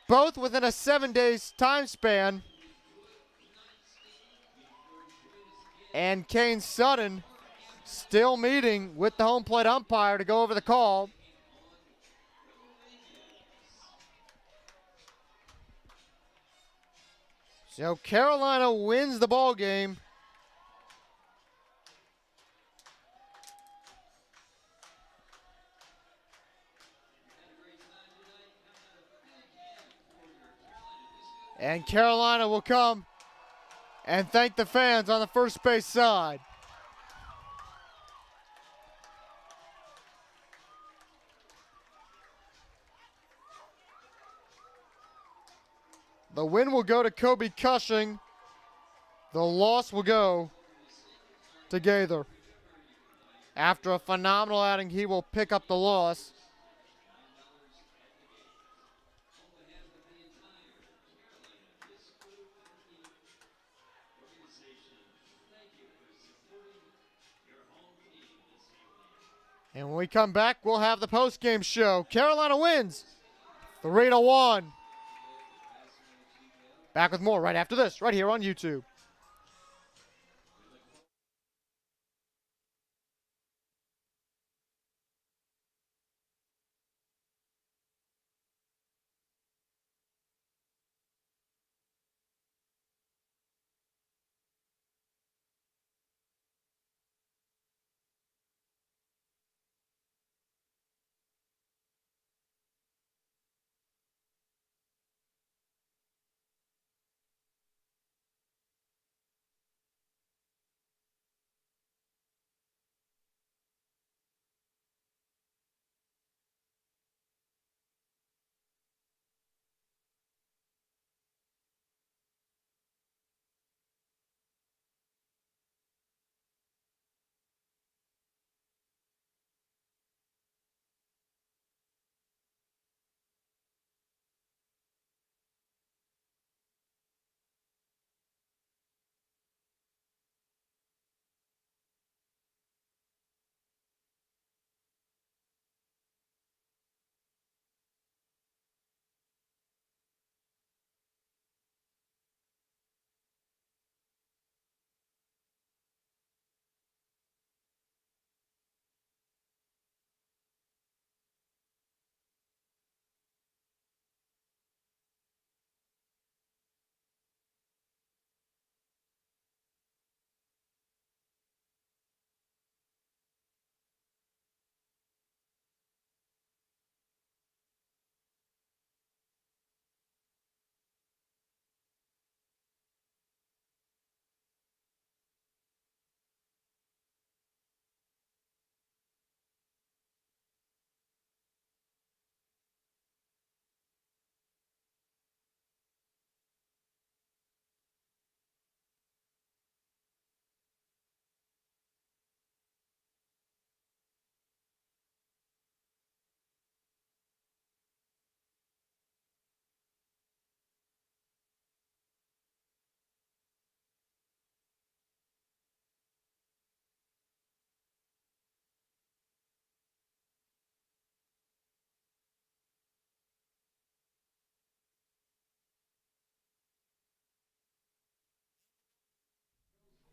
A: both within a 7-day time span. And Kane Sutton still meeting with the home plate umpire to go over the call. So Carolina wins the ball game. And Carolina will come and thank the fans on the first base side. The win will go to Kobe Cushing. The loss will go to Gaither. After a phenomenal outing, he will pick up the loss. And when we come back, we'll have the post-game show. Carolina wins 3-1. Back with more right after this, right here on YouTube.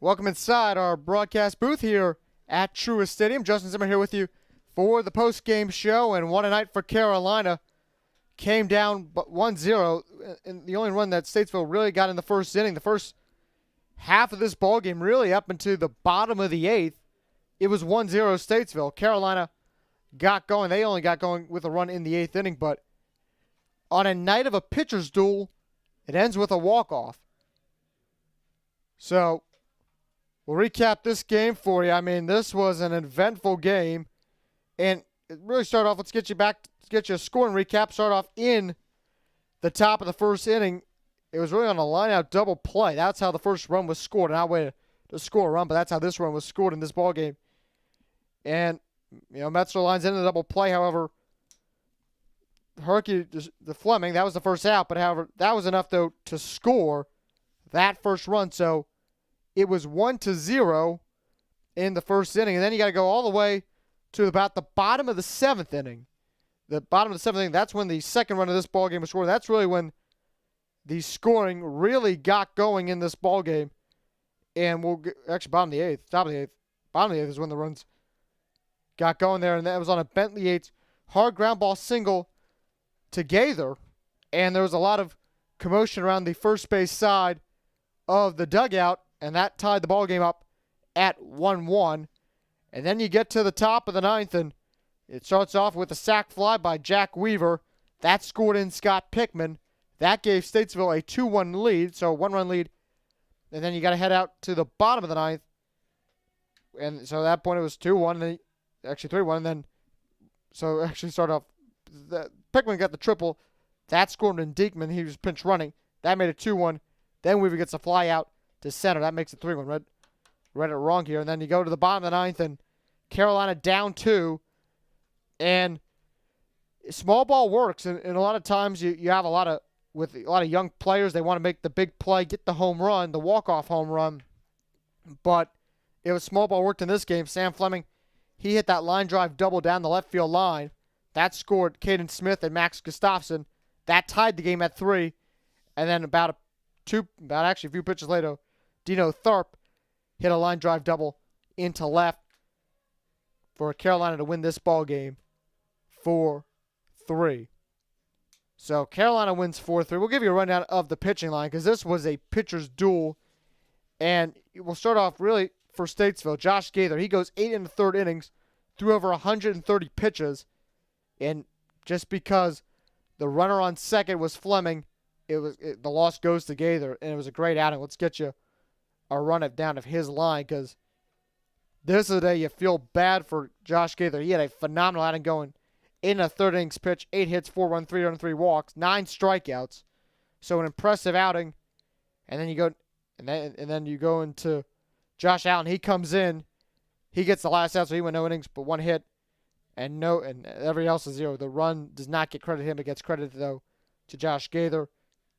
A: Welcome inside our broadcast booth here at Truist Stadium. Justin Zimmer here with you for the post-game show. And what a night for Carolina. Came down 1-0. And the only run that Statesville really got in the first inning. The first half of this ball game, really up into the bottom of the eighth, it was 1-0 Statesville. Carolina got going. They only got going with a run in the eighth inning. But on a night of a pitcher's duel, it ends with a walk-off. So we'll recap this game for you. I mean, this was an eventful game. And it really started off, let's get you a scoring recap. Start off in the top of the first inning. It was really on a line-out double play. That's how the first run was scored. Not a way to score a run, but that's how this run was scored in this ball game. And, Metzler lines into the double play. However, Herky, the Fleming, that was the first out. But, however, that was enough, though, to score that first run. So it was 1-0 in the first inning. And then you got to go all the way to about the bottom of the seventh inning. The bottom of the seventh inning, that's when the second run of this ball game was scored. That's really when the scoring really got going in this ball game. And actually, bottom of the eighth. Bottom of the eighth is when the runs got going there. And that was on a Bentley Yates hard ground ball single to Gaither. And there was a lot of commotion around the first base side of the dugout. And that tied the ball game up at 1-1. And then you get to the top of the ninth, and it starts off with a sac fly by Jack Weaver. That scored in Scott Pickman. That gave Statesville a 2-1 lead, so a one-run lead. And then you got to head out to the bottom of the ninth. And so at that point it was 2-1, and actually 3-1. And then, so actually started off, Pickman got the triple. That scored in Diekman. He was pinch running. That made it 2-1. Then Weaver gets a fly out to center. That makes it 3-1. Read it wrong here. And then you go to the bottom of the ninth, and Carolina down 2. And small ball works. And a lot of times you have a lot of young players, they want to make the big play, get the home run, the walk-off home run. But it was small ball worked in this game. Sam Fleming, he hit that line drive double down the left field line. That scored Caden Smith and Max Gustafson. That tied the game at 3. And then about a few pitches later, Dino Tharp hit a line drive double into left for Carolina to win this ball game 4-3. So Carolina wins 4-3. We'll give you a rundown of the pitching line because this was a pitcher's duel. And we'll start off really for Statesville. Josh Gaither, he goes 8 in the third innings, threw over 130 pitches. And just because the runner on second was Fleming, the loss goes to Gaither, and it was a great outing. Let's get you a run-down of his line because this is the day you feel bad for Josh Gaither. He had a phenomenal outing going in a third innings pitch, 8 hits, 4 runs, 3 earned, 3 walks, 9 strikeouts. So an impressive outing. And then you go into Josh Allen. He comes in, he gets the last out, so he went no innings, but 1 hit, and everybody else is 0. The run does not get credit to him. It gets credit though to Josh Gaither,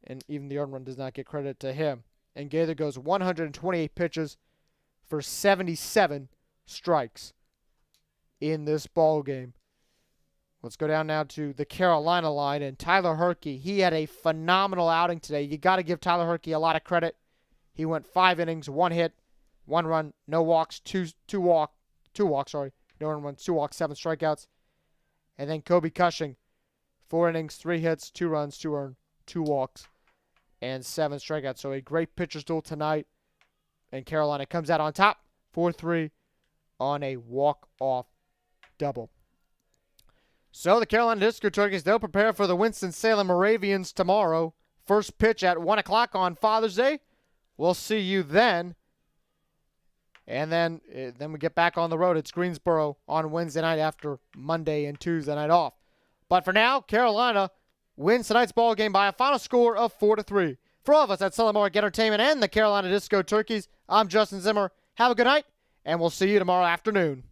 A: and even the earned run does not get credit to him. And Gaither goes 128 pitches for 77 strikes in this ball game. Let's go down now to the Carolina line. And Tyler Herky, he had a phenomenal outing today. You got to give Tyler Herky a lot of credit. He went 5 innings, 1 hit, 1 run, no walks, 2 walks, no earned runs, 2 walks, 7 strikeouts. And then Kobe Cushing, 4 innings, 3 hits, 2 runs, 2 earned, 2 walks, and 7 strikeouts. So a great pitcher's duel tonight. And Carolina comes out on top, 4-3 on a walk-off double. So the Carolina Disco Turkeys, they'll prepare for the Winston Salem Moravians tomorrow. First pitch at 1 o'clock on Father's Day. We'll see you then. And then we get back on the road. It's Greensboro on Wednesday night after Monday and Tuesday night off. But for now, Carolina wins tonight's ball game by a final score of 4-3. For all of us at Sullivan Entertainment and the Carolina Disco Turkeys, I'm Justin Zimmer. Have a good night, and we'll see you tomorrow afternoon.